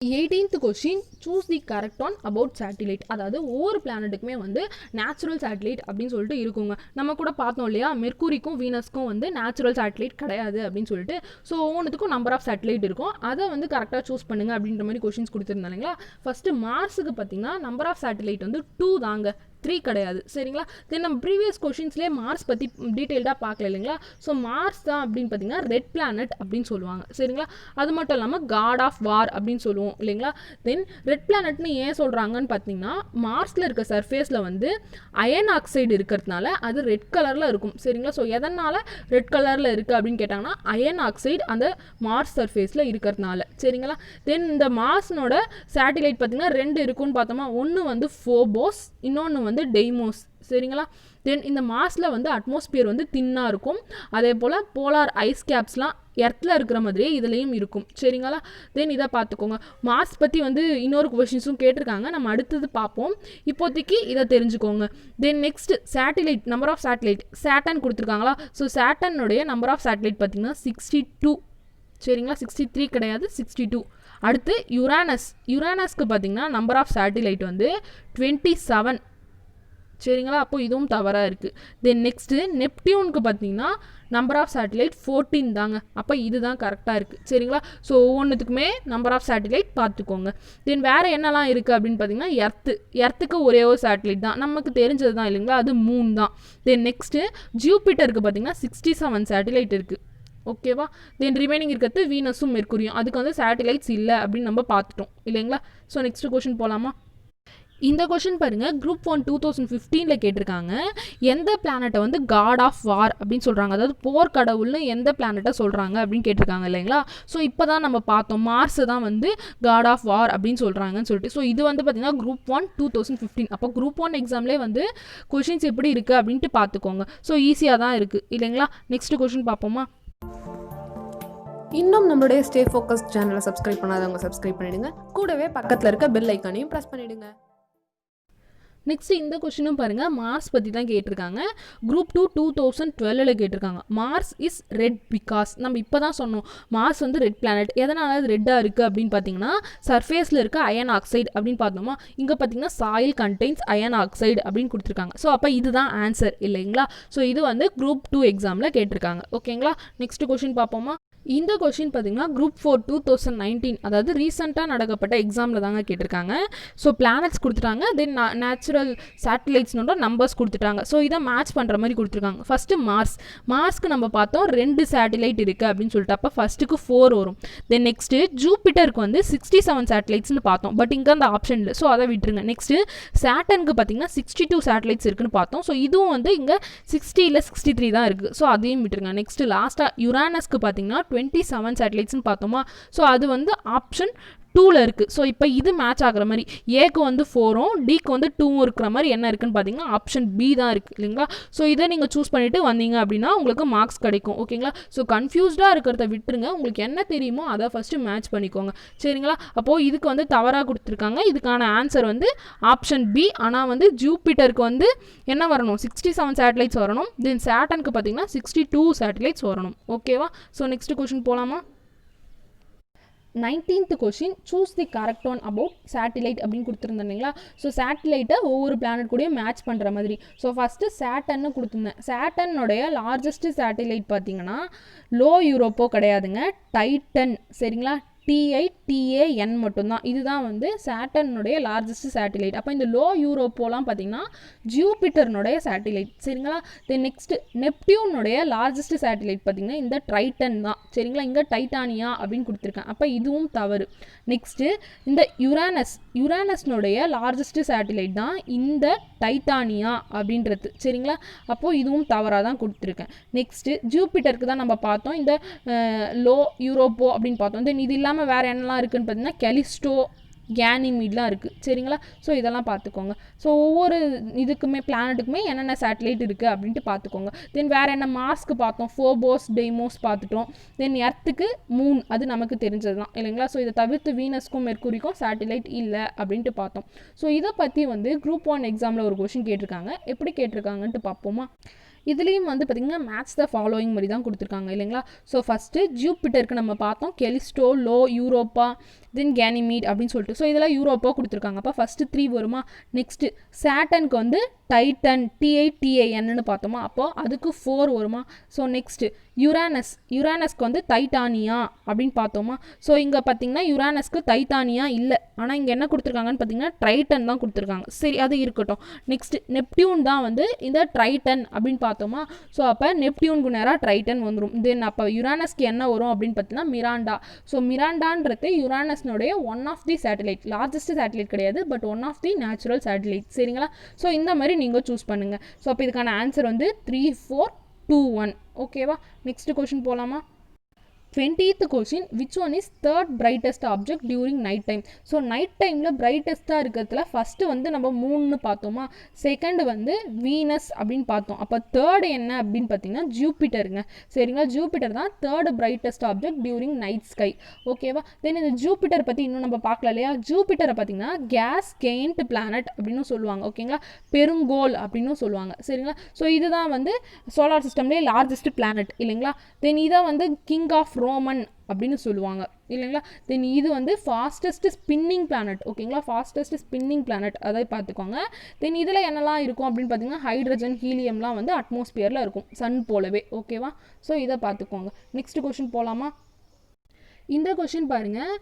18th question choose the correct one about satellite. அதாவது ஒவ்வொரு பிளானட்டுக்குமே வந்து நேச்சுரல் சேட்டிலைட் அப்படின்னு சொல்லிட்டு இருக்குங்க. நம்ம கூட பார்த்தோம் இல்லையா, மெர்க்குரிக்கும் வீனஸ்க்கும் வந்து நேச்சுரல் சேட்டிலைட் கிடையாது அப்படின்னு சொல்லிட்டு. ஸோ ஒவ்வொன்றுத்துக்கும் நம்பர் ஆஃப் சேட்டிலைட் இருக்கும். அதை வந்து கரெக்டாக சூஸ் பண்ணுங்க அப்படின்ற மாதிரி கொஷின்ஸ் கொடுத்துருந்தாங்க இல்லைங்களா. ஃபஸ்ட்டு மார்ஸுக்கு பார்த்தீங்கன்னா நம்பர் ஆஃப் சேட்டிலைட் வந்து 2 தாங்க, 3 கிடையாது. சரிங்களா. தென் நம்ம ப்ரீவியஸ் கொஷின்ஸ்லேயே மார்ஸ் பற்றி டீட்டெயில்டாக பார்க்கல இல்லைங்களா. ஸோ மார்ஸ் தான் அப்படின்னு பார்த்தீங்கன்னா ரெட் பிளானட் அப்படின்னு சொல்லுவாங்க. சரிங்களா. அது மட்டும் இல்லாமல் காட் ஆஃப் வார் அப்படின்னு சொல்லுவோம் இல்லைங்களா. தென் ரெட் பிளானட்னு ஏன் சொல்கிறாங்கன்னு பார்த்தீங்கன்னா மார்ஸில் இருக்க சர்ஃபேஸில் வந்து அயன் ஆக்சைடு இருக்கிறதுனால அது ரெட் கலரில் இருக்கும். சரிங்களா. ஸோ எதனால் ரெட் கலரில் இருக்குது அப்படின்னு கேட்டாங்கன்னா அயன் ஆக்சைடு அந்த மார்ஸ் சர்ஃபேஸில் இருக்கிறதுனால. சரிங்களா. தென் இந்த மார்ஸ்னோட சேட்டிலைட் பார்த்தீங்கன்னா 2 இருக்குன்னு பார்த்தோமா. ஒன்று வந்து ஃபோபோஸ், இன்னொன்று வந்து டெய்மோஸ். சரிங்களா. தென் இந்த மார்ஸில் வந்து அட்மாஸ்பியர் வந்து தின்னாக இருக்கும். அதே போல் போலார் ஐஸ் கேப்ஸ்லாம் எர்த்தில் இருக்கிற மாதிரியே இதுலேயும் இருக்கும். சரிங்களா. தென் இதை பார்த்துக்கோங்க. மார்ஸ் பற்றி வந்து இன்னொரு கொஷின்ஸும் கேட்டிருக்காங்க, நம்ம அடுத்தது பார்ப்போம். இப்போதைக்கு இதை தெரிஞ்சுக்கோங்க. Then next satellite, number of satellite Saturn கொடுத்துருக்காங்களா. ஸோ சேட்டனுடைய நம்பர் ஆஃப் சேட்டிலைட் பார்த்தீங்கன்னா 62. சரிங்களா. 63 கிடையாது, 62. அடுத்து யுரானஸ்க்கு பார்த்தீங்கன்னா நம்பர் ஆஃப் சேட்டிலைட் வந்து 27. சரிங்களா. அப்போ இதுவும் தவறாக இருக்குது. தென் நெக்ஸ்ட்டு நெப்டியூனுக்கு பார்த்தீங்கன்னா நம்பர் ஆஃப் சேட்டிலைட் 14 தாங்க. அப்போ இதுதான் கரெக்டாக இருக்குது. சரிங்களா. ஸோ ஒவ்வொன்றுத்துக்குமே நம்பர் ஆஃப் சேட்டிலைட் பார்த்துக்கோங்க. தென் வேறு என்னெல்லாம் இருக்குது அப்படின்னு பார்த்தீங்கன்னா எர்த்துக்கு ஒரே ஒரு சேட்டிலைட் தான், நமக்கு தெரிஞ்சது தான் இல்லைங்களா, அது 3 தான். தென் நெக்ஸ்ட்டு ஜூபிட்டருக்கு பார்த்தீங்கன்னா 67 சேட்டிலைட் இருக்குது. ஓகேவா. தென் ரிமைனிங் இருக்கிறது வீனஸும் மெர்க்குரியும், அதுக்கு வந்து சேட்டிலைட்ஸ் இல்லை அப்படின்னு நம்ம பார்த்துட்டோம் இல்லைங்களா. ஸோ நெக்ஸ்ட் கொஷின் போகலாமா. இந்த கொஷின் பாருங்கள், குரூப் 1 2015 கேட்டிருக்காங்க. எந்த பிளானட்டை வந்து காட் ஆஃப் வார் அப்படின்னு சொல்கிறாங்க, அதாவது போர் கடவுள்னு எந்த பிளானட்டை சொல்கிறாங்க அப்படின்னு கேட்டிருக்காங்க இல்லைங்களா. ஸோ இப்போ தான் நம்ம பார்த்தோம் மார்ஸ் தான் வந்து காட் ஆஃப் வார் அப்படின்னு சொல்கிறாங்கன்னு சொல்லிட்டு. ஸோ இது வந்து பார்த்திங்கன்னா குரூப் 1 2015. அப்போ குரூப் 1 எக்ஸாம்லேயே வந்து கொஷின்ஸ் எப்படி இருக்குது அப்படின்ட்டு பார்த்துக்கோங்க. ஸோ ஈஸியாக தான் இருக்குது இல்லைங்களா. நெக்ஸ்ட் கொஷின் பார்ப்போமா. இன்னும் நம்மளுடைய ஸ்டே ஃபோக்கஸ் சேனலை சப்ஸ்கிரைப் பண்ணாதவங்க சப்ஸ்கிரைப் பண்ணிடுங்க. கூடவே பக்கத்தில் இருக்க பெல் ஐக்கானையும் ப்ரெஸ் பண்ணிடுங்க. நெக்ஸ்ட் இந்த கொஸ்டினும் பாருங்கள் மார்ஸ் பற்றி தான் கேட்டிருக்காங்க. குரூப் 2 2012 கேட்டிருக்காங்க. மார்ஸ் இஸ் ரெட் பிகாஸ் நம்ம இப்போ தான் சொன்னோம் மார்ஸ் வந்து ரெட் பிளானட். எதனால் அது ரெட்டாக இருக்குது அப்படின்னு பார்த்தீங்கன்னா சர்ஃபேஸில் இருக்க அயன் ஆக்சைடு அப்படின்னு பார்த்தோமா, இங்கே பார்த்தீங்கன்னா சாயில் கண்டெய்ன்ஸ் அயன் ஆக்சைடு அப்படின்னு கொடுத்துருக்காங்க. ஸோ அப்போ இதுதான் ஆன்சர் இல்லைங்களா. ஸோ இது வந்து குரூப் 2 எக்ஸாமில் கேட்டிருக்காங்க. ஓகேங்களா. நெக்ஸ்ட் கொஸ்டின் பார்ப்போமா. இந்த கொஸ்டின் பார்த்தீங்கன்னா குரூப் 4 2019 அதாவது ரீசெண்டாக நடக்கப்பட்ட எக்ஸாமில் தாங்க கேட்டிருக்காங்க. ஸோ பிளானட்ஸ் கொடுத்துட்டாங்க, தென் நேச்சுரல் சேட்டலைட்ஸ்னோட நம்பர்ஸ் கொடுத்துட்டாங்க. ஸோ இதை மேட்ச் பண்ணுற மாதிரி கொடுத்துருக்காங்க. ஃபஸ்ட்டு மார்ஸ்க்கு நம்ம பார்த்தோம் 2 சேட்டலைட் இருக்குது அப்படின்னு சொல்லிட்டு, அப்போ ஃபஸ்ட்டுக்கு 4 வரும். தென் நெக்ஸ்ட்டு ஜூபிட்டருக்கு வந்து 67 சேட்டலைட்ஸ்னு பார்த்தோம், பட் இங்கே அந்த ஆப்ஷன் இல்லை, ஸோ அதை விட்டுருங்க. நெக்ஸ்ட்டு சேட்டனுக்கு பார்த்தீங்கன்னா 62 சேட்டலைட்ஸ் இருக்குன்னு பார்த்தோம். ஸோ இதுவும் வந்து இங்கே 60 இல்லை 63 தான் இருக்குது, ஸோ அதையும் விட்டுருங்க. நெக்ஸ்ட்டு லாஸ்ட்டாக யுரானஸ்க்கு பார்த்தீங்கன்னா 27 சேட்டலைட்ஸ்னு பார்த்தோமா, ஸோ அது வந்து ஆப்ஷன் 2ல் இருக்குது. ஸோ இப்போ இது மேட்ச் ஆகிற மாதிரி ஏக்கு வந்து 4ம் டிக்கு வந்து 2ம் இருக்கிற மாதிரி என்ன இருக்குன்னு பார்த்தீங்கன்னா ஆப்ஷன் பி தான் இருக்குது இல்லைங்களா. ஸோ இதை நீங்கள் சூஸ் பண்ணிவிட்டு வந்தீங்க அப்படின்னா உங்களுக்கு மார்க்ஸ் கிடைக்கும். ஓகேங்களா. ஸோ கன்ஃபியூஸ்டாக இருக்கிறத விட்டுருங்க, உங்களுக்கு என்ன தெரியுமோ அதை ஃபஸ்ட்டு மேட்ச் பண்ணிக்கோங்க சரிங்களா. அப்போது இதுக்கு வந்து தவறாக கொடுத்துருக்காங்க. இதுக்கான ஆன்சர் வந்து ஆப்ஷன் பி. ஆனால் வந்து ஜூபிட்டருக்கு வந்து என்ன வரணும், 67 சேட்டலைட்ஸ் வரணும். தென் சேட்டனுக்கு பார்த்தீங்கன்னா 62 சேட்டலைட்ஸ் வரணும். ஓகேவா. ஸோ நெக்ஸ்ட் கொஸ்டின் போகலாமா. 19th question choose the correct one about satellite அப்படின்னு கொடுத்துருந்தீங்களா. ஸோ சேட்டிலைட்டை ஒவ்வொரு பிளானட் கூடயும் மேட்ச் பண்ணுற மாதிரி. ஸோ ஃபஸ்ட்டு சேட்டன்னு கொடுத்துருந்தேன். சேட்டனுடைய லார்ஜஸ்ட் சேட்டிலைட் பார்த்தீங்கன்னா லோ யூரோப்போ கிடையாதுங்க, டைட்டன் சரிங்களா. TITAN மட்டும்தான். இதுதான் வந்து சேட்டனுடைய லார்ஜஸ்ட் சேட்டிலைட். அப்போ இந்த லோ யூரோப்போலாம் பார்த்தீங்கன்னா ஜூபிட்டர்னுடைய சேட்டிலைட் சரிங்களா. தென் நெக்ஸ்ட் நெப்டியூனுடைய லார்ஜஸ்ட் சேட்டிலைட் பார்த்தீங்கன்னா இந்த ட்ரைட்டன் தான் சரிங்களா. இங்கே டைட்டானியா அப்படின்னு கொடுத்துருக்கேன், அப்போ இதுவும் தவறு. நெக்ஸ்ட்டு இந்த யுரானஸ்னுடைய லார்ஜஸ்ட் சேட்டிலைட் தான் இந்த டைட்டானியா அப்படின்றது சரிங்களா. அப்போது இதுவும் தவறாக தான் கொடுத்துருக்கேன். நெக்ஸ்ட்டு ஜூபிட்டருக்கு தான் நம்ம பார்த்தோம் இந்த லோ யூரோப்போ அப்படின்னு பார்த்தோம். தென் இது இல்லாமல் வேறு என்னெல்லாம் இருக்குதுன்னு பார்த்தீங்கன்னா கெலிஸ்டோ கேனிமீட்லாம் இருக்குது சரிங்களா. ஸோ இதெல்லாம் பார்த்துக்கோங்க. ஸோ ஒவ்வொரு இதுக்குமே பிளானட்டுக்குமே என்னென்ன சேட்டலைட் இருக்குது அப்படின்ட்டு பார்த்துக்கோங்க. தென் வேறு என்ன மார்ஸ்க்கு பார்த்தோம், ஃபோபோஸ் டெய்மோஸ் பார்த்துட்டோம். தென் எர்த்துக்கு மூன், அது நமக்கு தெரிஞ்சது தான் இல்லைங்களா. ஸோ இதை தவிர்த்து வீனஸ்க்கும் மெர்க்குரிக்கும் சேட்டலைட் இல்லை அப்படின்ட்டு பார்த்தோம். ஸோ இதை பற்றி வந்து குரூப் 1 எக்ஸாமில் ஒரு கொஷின் கேட்டிருக்காங்க. எப்படி கேட்டிருக்காங்கன்ட்டு பார்ப்போமா. இதுலேயும் வந்து பார்த்திங்கன்னா மேட்ச் த ஃபாலோயிங் மாதிரி தான் கொடுத்துருக்காங்க இல்லைங்களா. ஸோ ஃபஸ்ட்டு ஜூபிட்டருக்கு நம்ம பார்த்தோம் கெலிஸ்டோ, லோ யூரோப்பா, தென் கேனிமீட் அப்படின்னு சொல்லிட்டு. ஸோ இதெல்லாம் யூரோப்பா கொடுத்துருக்காங்க. அப்போ ஃபஸ்ட்டு 3 வருமா. நெக்ஸ்ட்டு சேட்டனுக்கு வந்து டைட்டன் TITAN பார்த்தோமா, அப்போ அதுக்கு 4 வருமா. ஸோ நெக்ஸ்ட்டு யுரானஸ்க்கு வந்து டைட்டானியா அப்படின்னு பார்த்தோமா. ஸோ இங்கே பார்த்தீங்கன்னா யுரானஸ்க்கு டைட்டானியா இல்லை, ஆனால் இங்கே என்ன கொடுத்துருக்காங்கன்னு பார்த்தீங்கன்னா ட்ரைட்டன் தான் கொடுத்துருக்காங்க. சரி அது இருக்கட்டும். நெக்ஸ்ட் நெப்டியூன் தான் வந்து இந்த ட்ரைட்டன் அப்படின்னு பார்த்தோமா. ஸோ அப்போ நெப்டியூனுக்கு நேராக ட்ரைட்டன் வந்துடும். தென் அப்போ யுரானஸ்க்கு என்ன வரும் அப்படின்னு பார்த்தீங்கன்னா மிராண்டா. ஸோ மிராண்டான்றது யுரானஸ்னுடைய one of the satellite, largest satellite கிடையாது, but one of the natural satellite சரிங்களா. ஸோ இந்த மாதிரி நீங்கள் சூஸ் பண்ணுங்கள். ஸோ அப்போ இதுக்கான ஆன்சர் வந்து 3, 4, 2, 1. ஓகேவா. நெக்ஸ்ட் கொஸ்டின் போகலாமா. 20th question which one is third brightest object during night time. So night டைமில் பிரைட்டஸ்ட்டாக இருக்கிறதுல ஃபஸ்ட்டு வந்து நம்ம மூணுன்னு பார்த்தோமா, செகண்ட் வந்து வீனஸ் அப்படின்னு பார்த்தோம். அப்போ தேர்டு என்ன அப்படின்னு பார்த்தீங்கன்னா ஜூபிட்டருங்க சரிங்களா. ஜூபிட்டர் தான் third brightest object during night sky. ஓகேவா. தென் இந்த ஜூபிட்டர் பற்றி இன்னும் நம்ம பார்க்கல இல்லையா. ஜூபிட்டரை பார்த்தீங்கன்னா கேஸ் கெயின்ட் பிளானட் அப்படின்னு சொல்லுவாங்க ஓகேங்களா, பெருங்கோல் அப்படின்னு சொல்லுவாங்க சரிங்களா. ஸோ இதுதான் வந்து சோலார் சிஸ்டம்லேயே லார்ஜஸ்ட் பிளானட் இல்லைங்களா. தென் இதை வந்து கிங் ஆஃப் ரோமன் அப்படின்னு சொல்லுவாங்க இல்லைங்களா. தென் இது வந்து ஃபாஸ்டஸ்ட் ஸ்பின்னிங் பிளானட் ஓகேங்களா, ஃபாஸ்டஸ்ட் ஸ்பின்னிங் பிளானட் அதை பார்த்துக்கோங்க. தென் இதில் என்னெல்லாம் இருக்கும் அப்படின்னு பார்த்தீங்கன்னா ஹைட்ரஜன், ஹீலியம்லாம் வந்து அட்மாஸ்பியரில் இருக்கும் சன் போலவே. ஓகேவா. ஸோ இதை பார்த்துக்கோங்க. நெக்ஸ்ட் கொஸ்டின் போகலாமா. இந்த கொஸ்டின் பாருங்கள்,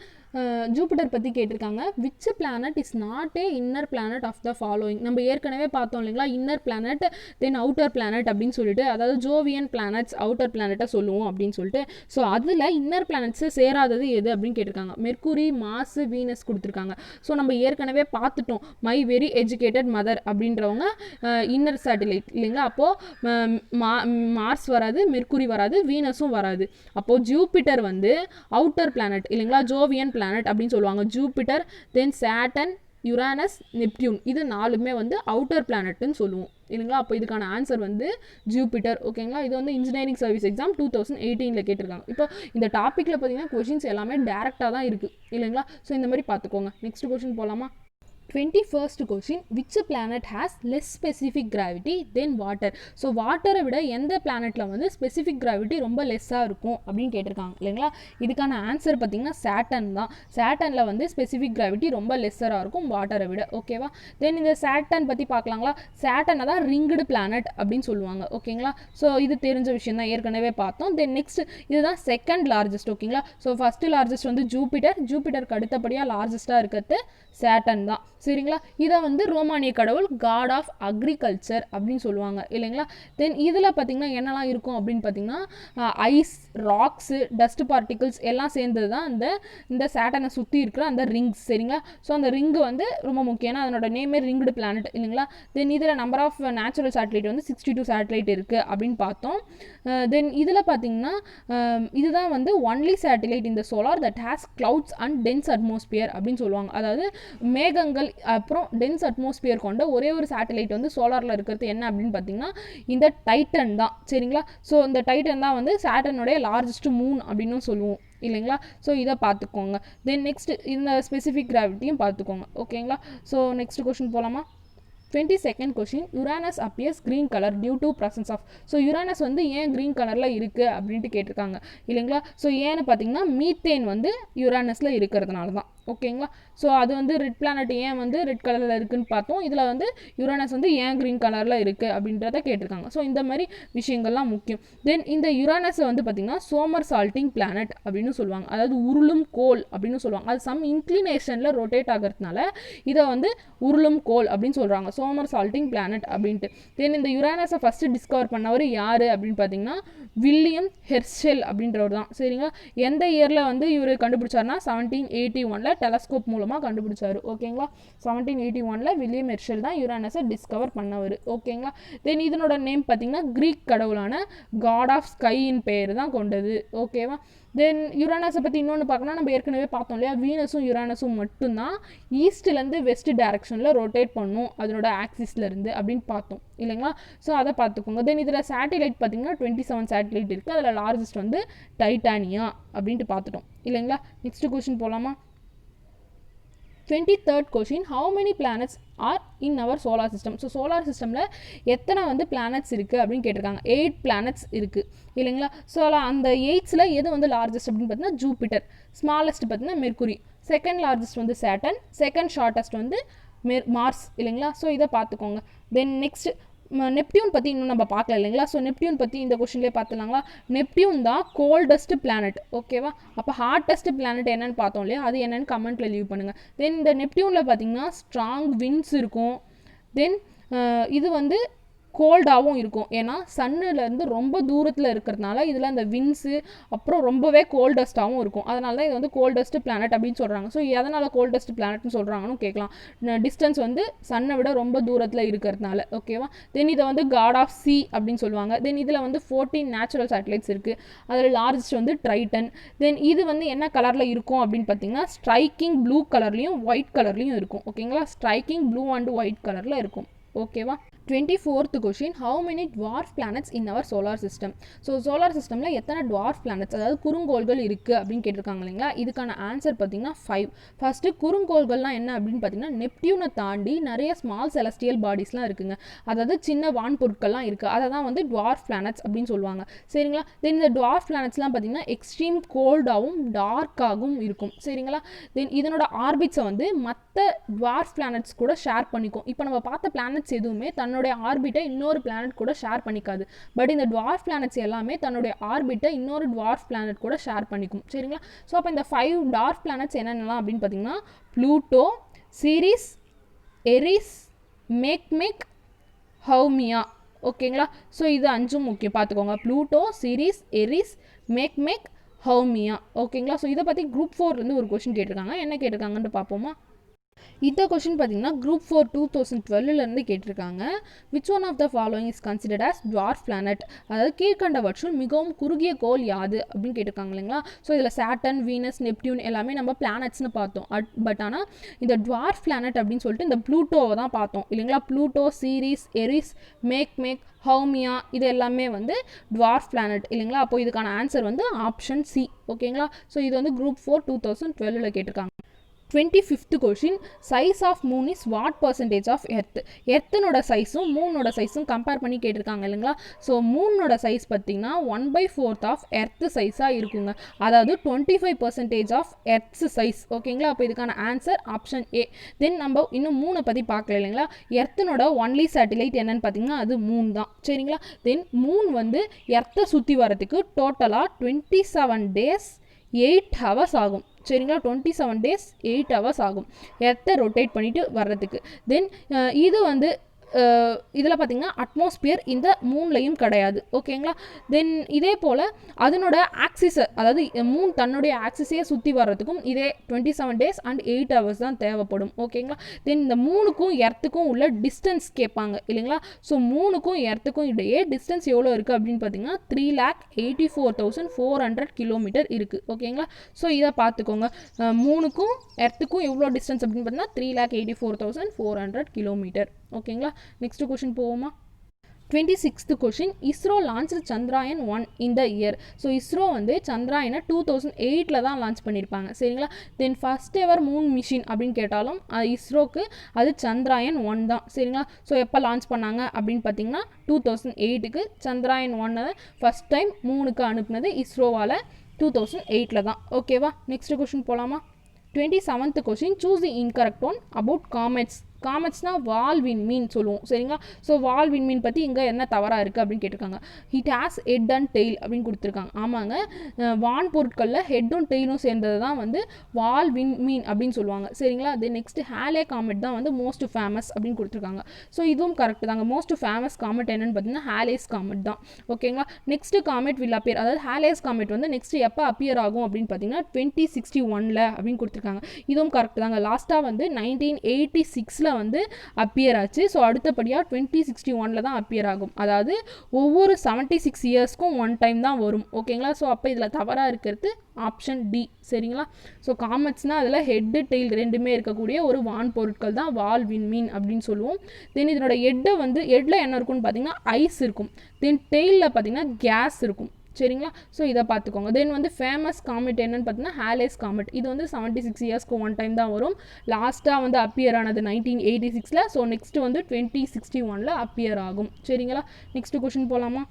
ஜூபிட்டர் பற்றி கேட்டிருக்காங்க. Which planet is not a inner planet of the following. நம்ம ஏற்கனவே பார்த்தோம் இல்லைங்களா, inner planet then outer planet அப்படின்னு சொல்லிட்டு, அதாவது ஜோவியன் பிளானட்ஸ் அவுட்டர் பிளானட்டை சொல்லுவோம் அப்படின்னு சொல்லிட்டு. ஸோ அதில் இன்னர் பிளானட்ஸு சேராதது எது அப்படின்னு கேட்டிருக்காங்க. மெர்க்குரி, மார்ஸ், வீனஸ் கொடுத்துருக்காங்க. ஸோ நம்ம ஏற்கனவே பார்த்துட்டோம் மை வெரி எஜுகேட்டட் மதர் அப்படின்றவங்க இன்னர் சேட்டிலைட் இல்லைங்களா. அப்போது மார்ஸ் வராது, மெர்க்குரி வராது, வீனஸும் வராது. அப்போது ஜூபிட்டர் வந்து அவுட்டர் பிளானட் இல்லைங்களா, ஜோவியன் பிளானட் அப்படின்னு சொல்லுவாங்க. ஜூபிட்டர், தென் சேட்டன், யுரானஸ், நெப்டியூன் இது 4மே வந்து அவுட்டர் பிளானட்னு சொல்லுவோம் இல்லைங்களா. அப்போ இதுக்கான ஆன்சர் வந்து ஜூபிட்டர். ஓகேங்களா. இது வந்து இன்ஜினியரிங் சர்வீஸ் எக்ஸாம் 2018 கேட்டிருக்காங்க. இப்போ இந்த டாப்பிக்கில் பார்த்தீங்கன்னா கொஷின்ஸ் எல்லாமே டேரெக்டாக தான் இருக்குது இல்லைங்களா. ஸோ இந்த மாதிரி பார்த்துக்கோங்க. நெக்ஸ்ட் கொஷின் போகலாமா. 21st question, which planet has less specific gravity than water? So வாட்டரை விட எந்த பிளானெட்டில் வந்து ஸ்பெசிஃபிக் கிராவிட்டி ரொம்ப லெஸ்ஸாக இருக்கும் அப்படின்னு கேட்டிருக்காங்க இல்லைங்களா. இதுக்கான ஆன்சர் பார்த்தீங்கன்னா சேட்டன் தான். சேட்டனில் வந்து ஸ்பெசிஃபிக் கிராவிட்டி ரொம்ப லெஸ்ஸராக இருக்கும் வாட்டரை விட. ஓகேவா. தென் இந்த சேட்டன் பற்றி பார்க்கலாங்களா. சேட்டனை தான் ரிங்குடு பிளானட் அப்படின்னு சொல்லுவாங்க. ஓகேங்களா. ஸோ இது தெரிஞ்ச விஷயம் தான், ஏற்கனவே பார்த்தோம். தென் நெக்ஸ்ட் இதுதான் செகண்ட் லார்ஜஸ்ட். ஓகேங்களா. ஸோ ஃபஸ்ட்டு லார்ஜஸ்ட் வந்து ஜூபிட்டருக்கு அடுத்தபடியாக லார்ஜஸ்ட்டாக இருக்கிறது சேட்டன் தான். சரிங்களா. இதை வந்து ரோமானிய கடவுள் காட் ஆஃப் அக்ரிகல்ச்சர் அப்படின்னு சொல்லுவாங்க இல்லைங்களா. தென் இதில் பார்த்தீங்கன்னா என்னெல்லாம் இருக்கும் அப்படின்னு பார்த்தீங்கன்னா ஐஸ், ராக்ஸு, டஸ்ட் பார்ட்டிகிள்ஸ் எல்லாம் சேர்ந்தது தான் இந்த சேட்டனை சுற்றி இருக்கிற அந்த ரிங்ஸ். சரிங்களா. ஸோ அந்த ரிங்கு வந்து ரொம்ப முக்கியம், அதனோட நேமே ரிங்குடு பிளானட் இல்லைங்களா. தென் இதில் நம்பர் ஆஃப் நேச்சுரல் சேட்டலைட் வந்து 62 சேட்டலைட் இருக்குது அப்படின்னு பார்த்தோம். தென் இதில் பார்த்தீங்கன்னா இதுதான் வந்து ஒன்லி சேட்டலைட் இந்த solar that has clouds and dense atmosphere அப்படின்னு சொல்லுவாங்க. அதாவது மேகங்கள் அப்புறம் டென்ஸ் அட்மாஸ்பியர் கொண்ட ஒரே ஒரு சேட்டலைட் வந்து சோலாரில் இருக்கிறது என்ன அப்படின்னு பார்த்தீங்கன்னா இந்த டைட்டன் தான். சரிங்களா. ஸோ இந்த டைட்டன் தான் வந்து சேட்டனுடைய லார்ஜஸ்ட் மூன் அப்படின்னு சொல்லுவோம் இல்லைங்களா. ஸோ இதை பார்த்துக்கோங்க. தென் நெக்ஸ்ட் இந்த ஸ்பெசிஃபிக் கிராவிட்டியும் பார்த்துக்கோங்க. ஓகேங்களா. ஸோ நெக்ஸ்ட் கொஸ்டின் போகலாமா. 22nd question, Uranus appears green color due to presence of. So Uranus வந்து ஏன் க்ரீன் கலரில் இருக்குது அப்படின்ட்டு கேட்டிருக்காங்க இல்லைங்களா. ஸோ ஏன்னு பார்த்தீங்கன்னா மீத்தேன் வந்து யுரானஸில் இருக்கிறதுனால தான். ஓகேங்களா. ஸோ அது வந்து ரெட் பிளானட் ஏன் வந்து ரெட் கலரில் இருக்குதுன்னு பார்த்தோம். இதில் வந்து யுரானஸ் வந்து ஏன் க்ரீன் கலரில் இருக்குது அப்படின்றத கேட்டிருக்காங்க. ஸோ இந்த மாதிரி விஷயங்கள்லாம் முக்கியம். தென் இந்த யுரானஸை வந்து பார்த்திங்கன்னா சோமர் சால்ட்டிங் பிளானட் அப்படின்னு சொல்லுவாங்க. அதாவது உருளும் கோல் அப்படின்னு சொல்லுவாங்க. அது சம் இன்க்ளினேஷனில் ரொட்டேட் ஆகிறதுனால இதை வந்து உருளும் கோல் அப்படின்னு சொல்கிறாங்க, சோமர் சால்ட்டிங் பிளானட் அப்படின்ட்டு. தென் இந்த யுரானஸை ஃபஸ்ட்டு டிஸ்கவர் பண்ணவர் யார் அப்படின்னு பார்த்தீங்கன்னா வில்லியம் ஹெர்ஷெல் அப்படின்றவர் தான். சரிங்களா. எந்த இயரில் வந்து இவர் கண்டுபிடிச்சார்னா 1781 டெலஸ்கோப் மூலமாக கண்டுபிடிச்சாரு. ஓகேங்களா. 1781 வில்லியம் ஹெர்ஷெல் தான் யுரானஸை டிஸ்கவர் பண்ணவர். ஓகேங்களா. தென் இதனோட நேம் பார்த்தீங்கன்னா கிரீக் கடவுளான காட் ஆஃப் ஸ்கையின் பெயர் தான் கொண்டது. ஓகேவா. தென் யுரானஸை பற்றி இன்னொன்று பார்க்கணும், நம்ம ஏற்கனவே பார்த்தோம் இல்லையா, வீனஸும் யுரானஸும் மட்டும்தான் ஈஸ்ட்லேருந்து வெஸ்ட் டைரக்ஷனில் ரொட்டேட் பண்ணும் அதனோட ஆக்சிஸ்லேருந்து அப்படின்னு பார்த்தோம் இல்லைங்களா. ஸோ அதை பார்த்துக்கோங்க. தென் இதில் சேட்டிலைட் பார்த்தீங்கன்னா 27 சேட்டிலைட் இருக்குது. அதில் லார்ஜஸ்ட் வந்து டைட்டானியா அப்படின்ட்டு பார்த்துட்டோம் இல்லைங்களா. நெக்ஸ்ட் கொஸ்டின் போகலாமா. 23rd question, how many planets are in our solar system? So solar சிஸ்டமில் எத்தனை வந்து பிளானட்ஸ் இருக்குது அப்படின்னு கேட்டிருக்காங்க. 8 பிளானட்ஸ் இருக்குது இல்லைங்களா. ஸோ அந்த 8ல் எது வந்து லார்ஜஸ்ட் அப்படின்னு பார்த்தீங்கன்னா ஜூபிட்டர், ஸ்மாலஸ்ட் பார்த்தீங்கன்னா மெர்க்குரி, செகண்ட் லார்ஜஸ்ட் வந்து சேட்டன், செகண்ட் ஷார்ட்டஸ்ட் வந்து மார்ஸ் இல்லைங்களா. ஸோ இதை பார்த்துக்கோங்க. தென் நெக்ஸ்ட் நெப்டியூன் பற்றி இன்னும் நம்ம பார்க்கல இல்லைங்களா. ஸோ நெப்டியூன் பற்றி இந்த கொஸ்டின்லேயே பார்த்துலாங்களா. நெப்டியூன் தான் கோல்டஸ்ட் பிளானட். ஓகேவா. அப்போ ஹார்டஸ்ட் பிளானட் என்னன்னு பார்த்தோம் இல்லையா, அது என்னன்னு கமெண்ட்டில் லீவ் பண்ணுங்கள். தென் இந்த நெப்டியூனில் பார்த்தீங்கன்னா ஸ்ட்ராங் விண்ட்ஸ் இருக்கும். தென் இது வந்து கோல்டாகவும் இருக்கும், ஏன்னா சன்னுலேருந்து ரொம்ப தூரத்தில் இருக்கிறதுனால இதில் அந்த விண்ட்ஸு அப்புறம் ரொம்பவே கோல்டஸ்ட்டாகவும் இருக்கும். அதனால தான் இது வந்து கோல்டஸ்ட் பிளானட் அப்படின்னு சொல்கிறாங்க. ஸோ எதனால் கோல்டஸ்ட் பிளானட்னு சொல்கிறாங்கன்னு கேட்கலாம். டிஸ்டன்ஸ் வந்து சன்னை விட ரொம்ப தூரத்தில் இருக்கிறதுனால. ஓகேவா. தென் இதை வந்து காட் ஆஃப் சி அப்படின்னு சொல்லுவாங்க. தென் இதில் வந்து 14 நேச்சுரல் சேட்டலைட்ஸ் இருக்குது. அதில் லார்ஜஸ்ட் வந்து ட்ரைட்டன். தென் இது வந்து என்ன கலரில் இருக்கும் அப்படின்னு பார்த்தீங்கன்னா ஸ்ட்ரைக்கிங் ப்ளூ கலர்லேயும் ஒயிட் கலர்லேயும் இருக்கும். ஓகேங்களா. ஸ்ட்ரைக்கிங் ப்ளூ அண்ட் ஒயிட் கலரில் இருக்கும். ஓகேவா. 24th question, how many dwarf planets in our solar system? So solar சிஸ்டமில் எத்தனை dwarf planets அதாவது குறுங்கோள்கள் இருக்குது அப்படின்னு கேட்டிருக்காங்க இல்லைங்களா. இதுக்கான ஆன்சர் பார்த்தீங்கன்னா 5. ஃபஸ்ட்டு குறுங்கோள்கள்லாம் என்ன அப்படின்னு பார்த்தீங்கன்னா நெப்டியூனை தாண்டி நிறைய ஸ்மால் செலஸ்டியல் பாடிஸ்லாம் இருக்குங்க. அதாவது சின்ன வான்பொருட்கள்லாம் இருக்குது. அதை தான் வந்து dwarf planets அப்படின்னு சொல்லுவாங்க. சரிங்களா. தென் இந்த dwarf planetsலாம் பார்த்தீங்கன்னா எக்ஸ்ட்ரீம் கோல்டாகவும் டார்க்காகவும் இருக்கும். சரிங்களா. தென் இதனோட ஆர்பிட்ஸை வந்து மற்ற dwarf planets கூட ஷேர் பண்ணிக்கும். இப்போ நம்ம பார்த்த பிளானட்ஸ் எதுவுமே தன்னுடைய ஆர்பிட்டை இன்னொரு பிளானட் கூட ஷேர் பண்ணிக்காது. பட் இந்த டுவார்ஃப் பிளானட்ஸ் எல்லாமே தன்னுடைய ஆர்பிட்டை இன்னொரு டுவார்ஃப் பிளானட் கூட ஷேர் பண்ணிக்கும். சரிங்களா. ஸோ அப்போ இந்த 5 டார்ஃப் பிளானட்ஸ் என்னென்னலாம் அப்படின்னு பார்த்தீங்கன்னா ப்ளூட்டோ, சீரிஸ், எரிஸ், மேக்மெக், ஹவுமியா. ஓகேங்களா. ஸோ இது 5 முக்கியம் பார்த்துக்கோங்க. Pluto, series, எரிஸ், மேக்மெக், ஹவுமியா. ஓகேங்களா. ஸோ இதை பற்றி குரூப் 4 ஒரு கொஸ்டின் கேட்டிருக்காங்க. என்ன கேட்டிருக்காங்கன்னு பார்ப்போமா. இந்த கொஸ்டின் பார்த்தீங்கன்னா குரூப் 4 2012 கேட்டிருக்காங்க. Which one of the following is considered as dwarf planet, அதாவது கீழ்கண்டவற்றுள் மிகவும் குறுகிய கோள் யாது அப்படின்னு கேட்டிருக்காங்க இல்லைங்களா. ஸோ இதில் சாட்டன், வீனஸ், நெப்டியூன் எல்லாமே நம்ம பிளானட்ஸ்னு பார்த்தோம். பட் ஆனால் இந்த டுவார்ஃப் பிளானட் அப்படின்னு சொல்லிட்டு இந்த ப்ளூட்டோவை தான் பார்த்தோம் இல்லைங்களா. ப்ளூட்டோ, சீரிஸ், எரிஸ், மேக்மெக், ஹவுமியா இது எல்லாமே வந்து டுவார்ஃப் பிளானட் இல்லைங்களா. அப்போ இதுக்கான ஆன்சர் வந்து ஆப்ஷன் சி. ஓகேங்களா. ஸோ இது வந்து குரூப் 4 2012 கேட்டிருக்காங்க. 25th question size of moon is what percentage of earth. எர்த்தனோட சைஸும் மூனோட சைஸும் கம்பேர் பண்ணி கேட்டிருக்காங்க இல்லைங்களா. ஸோ மூனோட சைஸ் பார்த்தீங்கன்னா 1/4 ஆஃப் எர்த் சைஸாக இருக்குங்க. அதாவது 25% ஆஃப் எர்த்ஸ் சைஸ். ஓகேங்களா. அப்போ இதுக்கான ஆன்சர் ஆப்ஷன் ஏ. தென் நம்ம இன்னும் மூனை பற்றி பார்க்கல இல்லைங்களா. எர்த்தனோட ஒன்லி சேட்டிலைட் என்னன்னு பார்த்தீங்கன்னா அது மூன் தான். சரிங்களா. தென் மூன் வந்து எர்த்தை சுற்றி வரதுக்கு டோட்டலாக 27 days 8 hours ஆகும். சரிங்களா. 27 days 8 hours ஆகும் எர்த்தை ரொட்டேட் பண்ணிட்டு வர்றதுக்கு. தென் இது வந்து இதில் பார்த்தீங்கன்னா அட்மாஸ்பியர் இந்த மூன்லையும் கிடையாது. ஓகேங்களா. தென் இதே போல் அதனோட ஆக்சிஸை, அதாவது மூன் தன்னுடைய ஆக்சிஸையே சுற்றி வர்றதுக்கும் இதே 27 days and 8 hours தான் தேவைப்படும். ஓகேங்களா. தென் இந்த மூணுக்கும் எர்த்துக்கும் உள்ள டிஸ்டன்ஸ் கேட்பாங்க இல்லைங்களா. ஸோ மூணுக்கும் எர்த்துக்கும் இடையே டிஸ்டன்ஸ் எவ்வளோ இருக்குது அப்படின்னு பார்த்தீங்கன்னா 3,84,400 கிலோமீட்டர் இருக்குது. ஓகேங்களா. ஸோ இதை பார்த்துக்கோங்க. மூணுக்கும் எர்த்துக்கும் எவ்வளோ டிஸ்டன்ஸ் அப்படின்னு பார்த்தீங்கன்னா 3,84,400 கிலோமீட்டர். ஓகேங்களா. நெக்ஸ்ட் கொஷின் போவோமா. 26th question ISRO launch Chandrayaan 1 இந்த இயர். ஸோ இஸ்ரோ வந்து சந்திராயனை 2008 தான் லான்ச் பண்ணியிருப்பாங்க. சரிங்களா. தென் ஃபர்ஸ்ட் எவர் மூன் மிஷின் அப்படின்னு கேட்டாலும் இஸ்ரோக்கு அது சந்திராயன் 1 தான். சரிங்களா. ஸோ எப்போ லான்ச் பண்ணாங்க அப்படின்னு பார்த்தீங்கன்னா 2008 சந்திராயன் 1 ஃபர்ஸ்ட் டைம் மூணுக்கு அனுப்புனது இஸ்ரோவால் 2008 தான். ஓகேவா. நெக்ஸ்ட் கொஷின் போகலாமா. 27th question choose the incorrect one about comets. காமெட்ஸ்னால் வால் விண்மீன் சொல்லுவோம். சரிங்களா. ஸோ வால் விண்மீன் பற்றி இங்கே என்ன தவறாக இருக்குது அப்படின்னு கேட்டிருக்காங்க. It has head and tail அப்படின்னு கொடுத்துருக்காங்க. ஆமாங்க. வான் பொருட்களில் ஹெட்டும் டெய்லும் சேர்ந்தது தான் வந்து வால் விண்மீன் அப்படின்னு சொல்லுவாங்க. சரிங்களா. அது நெக்ஸ்ட் ஹேலே காமெட் தான் வந்து மோஸ்ட் ஃபேமஸ் அப்படின்னு கொடுத்துருக்காங்க. ஸோ இதுவும் கரெக்ட் தாங்க. மோஸ்ட் ஃபேமஸ் காமெட் என்னன்னு பார்த்தீங்கன்னா ஹேலேஸ் காமெட் தான். ஓகேங்களா. நெக்ஸ்ட் காமெட் வில் அப்பியர், அதாவது ஹேலேஸ் காமெட் வந்து நெக்ஸ்ட் எப்போ அப்பியர் ஆகும் அப்படின்னு பார்த்தீங்கன்னா 2061 அப்படின்னு கொடுத்துருக்காங்க. இதுவும் கரெக்ட் தாங்க. லாஸ்ட்டாக வந்து 1986 வந்து அப்பியர் ஆச்சு. ஸோ அடுத்தபடியாக 2061 தான் அப்பியர் ஆகும். அதாவது ஒவ்வொரு 76 இயர்ஸ்க்கும் ஒன் டைம் தான் வரும். ஓகேங்களா. ஸோ அப்போ இதில் தவறாக இருக்கிறது ஆப்ஷன் டி. சரிங்களா. ஸோ காமெட்ஸ்னால் அதில் ஹெட்டு டெய்ல் ரெண்டுமே இருக்கக்கூடிய ஒரு வான் பொருட்கள் தான் வால் விண்மீன் அப்படின்னு சொல்லுவோம். தென் இதனோட ஹெட்டில் என்ன இருக்கும்னு பார்த்தீங்கன்னா ஐஸ் இருக்கும். தென் டெய்லில் பார்த்தீங்கன்னா கேஸ் இருக்கும். சரிங்களா. ஸோ இதை பார்த்துக்கோங்க. தென் வந்து ஃபேமஸ் காமெட் என்னன்னு பார்த்தீங்கன்னா ஹேலேஸ் காமெட். இது வந்து 76 இயர்ஸ்க்கு ஒன் டைம் தான் வரும். லாஸ்ட்டாக வந்து அப்பியர் ஆனது 1986. ஸோ நெக்ஸ்ட் வந்து 2061 அப்பியர் ஆகும். சரிங்களா. நெக்ஸ்ட் கொஷின் போகலாமா.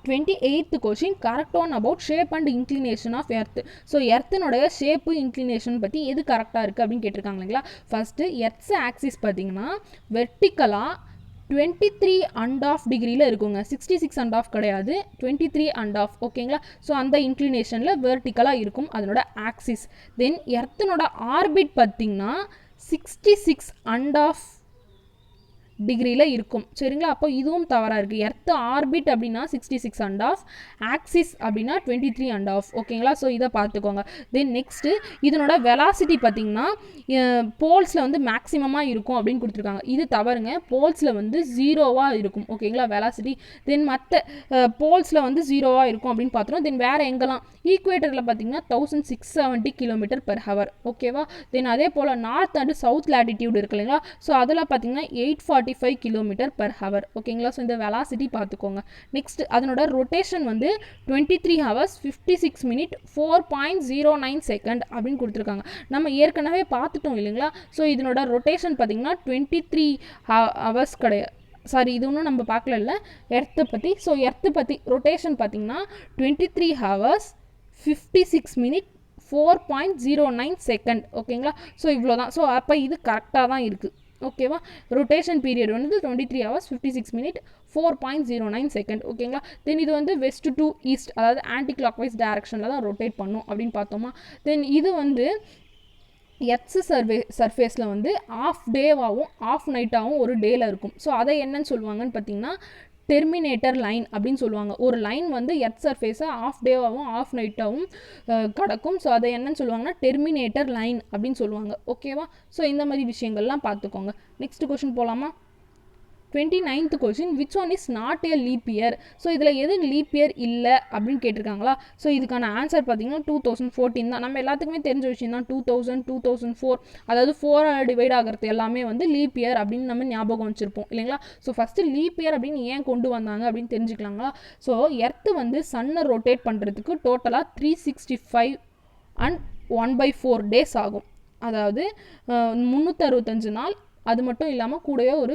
28th question correct one about shape and inclination of earth. So எர்த்தினுடைய ஷேப்பு இன்க்ளினேஷன் பற்றி எது கரெக்டாக இருக்குது அப்படின்னு கேட்டிருக்காங்க இல்லைங்களா. ஃபஸ்ட்டு எர்த்ஸ் ஆக்சிஸ் பார்த்தீங்கன்னா வெர்டிக்கலாக 23.5 டிகிரியில் இருக்குங்க. 66.5 கிடையாது, 23.5. ஓகேங்களா. ஸோ அந்த இன்க்ளினேஷனில் வெர்டிக்கலாக இருக்கும் அதனோட ஆக்சிஸ். தென் எர்த்தனோட ஆர்பிட் பார்த்திங்கன்னா 66.5 டிகிரியில் இருக்கும். சரிங்களா. அப்போ இதுவும் தவறாக இருக்குது. எர்த் ஆர்பிட் அப்படின்னா 66.5, ஆக்சிஸ் அப்படின்னா 23.5. ஓகேங்களா. ஸோ இதை பார்த்துக்கோங்க. தென் நெக்ஸ்ட்டு இதனோட வெலாசிட்டி பார்த்திங்கன்னா போல்ஸில் வந்து மேக்ஸிமமாக இருக்கும் அப்படின்னு கொடுத்துருக்காங்க. இது தவறுங்க. போல்ஸில் வந்து 0வாக இருக்கும். ஓகேங்களா. வெலாசிட்டி தென் மற்ற போல்ஸில் வந்து 0வாக இருக்கும் அப்படின்னு பார்த்துருவோம். தென் வேறு எங்கெல்லாம் ஈக்குவேட்டரில் பார்த்திங்கன்னா 1670 km/h. ஓகேவா. தென் அதே போல் நார்த் அண்ட் சவுத் லேட்டிடியூட் இருக்கு இல்லைங்களா. ஸோ அதில் பார்த்திங்கன்னா 845 km/h. ஓகேங்களா. ஸோ இந்த வெலாசிட்டி பார்த்துக்கோங்க. நெக்ஸ்ட் அதனோட ரொட்டேஷன் வந்து 23 hours 56 minutes 4.09 seconds அப்படின்னு கொடுத்துருக்காங்க. நம்ம ஏற்கனவே பார்த்துட்டோம் இல்லைங்களா. ஸோ இதனோட ரொட்டேஷன் பார்த்திங்கன்னா 23 hours கிடையாது. சாரி, இது ஒன்றும் நம்ம பார்க்கல இல்லை எர்த்தை பற்றி. ஸோ எர்த்து பற்றி ரொட்டேஷன் பார்த்திங்கன்னா 23 hours 56 minutes 4.09 seconds. ஓகேங்களா. ஸோ இவ்வளோ தான். ஸோ அப்போ இது கரெக்டாக தான் இருக்குது. ஓகேவா. ரொட்டேஷன் பீரியட் வந்து 23 hours 56 minutes 4.09 seconds. ஓகேங்களா. தென் இது வந்து வெஸ்ட் டு ஈஸ்ட், அதாவது ஆன்டி கிளாக் வைஸ் டைரக்ஷனில் தான் ரொட்டேட் பண்ணும் அப்படின்னு பார்த்தோமா. தென் இது வந்து எர்த்ஸ் சர்ஃபேஸில் வந்து ஆஃப் டேவாகவும் ஆஃப் நைட்டாகவும் ஒரு டேயில் இருக்கும். ஸோ அதை என்னன்னு சொல்லுவாங்கன்னு பார்த்தீங்கன்னா டெர்மினேட்டர் லைன் அப்படின்னு சொல்லுவாங்க. ஒரு லைன் வந்து எர்த் சர்ஃபேஸை ஆஃப் டேவாகவும் ஆஃப் நைட்டாகவும் கிடக்கும். ஸோ அதை என்னன்னு சொல்லுவாங்கன்னா டெர்மினேட்டர் லைன் அப்படின்னு சொல்லுவாங்க. ஓகேவா. ஸோ இந்த மாதிரி விஷயங்கள்லாம் பார்த்துக்கோங்க. நெக்ஸ்ட் கொஷின் போகலாமா. 29th question which one is not A leap year. So இதில் எது லீப் இயர் இல்லை அப்படின்னு கேட்டிருக்காங்களா. ஸோ இதுக்கான ஆன்சர் பார்த்தீங்கன்னா 2014 தான். நம்ம எல்லாத்துக்குமே தெரிஞ்ச விஷயம் தான். 2000 2004 அதாவது 4 டிவைட் ஆகிறது எல்லாமே வந்து லீப் இயர் அப்படின்னு நம்ம ஞாபகம் வச்சுருப்போம் இல்லைங்களா. ஸோ ஃபஸ்ட்டு லீப் இயர் அப்படின்னு ஏன் கொண்டு வந்தாங்க அப்படின்னு தெரிஞ்சுக்கலாங்களா. ஸோ எர்த்து வந்து சன்னை ரொட்டேட் பண்ணுறதுக்கு டோட்டலாக 365 and 1/4 days ஆகும். அதாவது 365 நாள், அது மட்டும் இல்லாமல் கூடவே ஒரு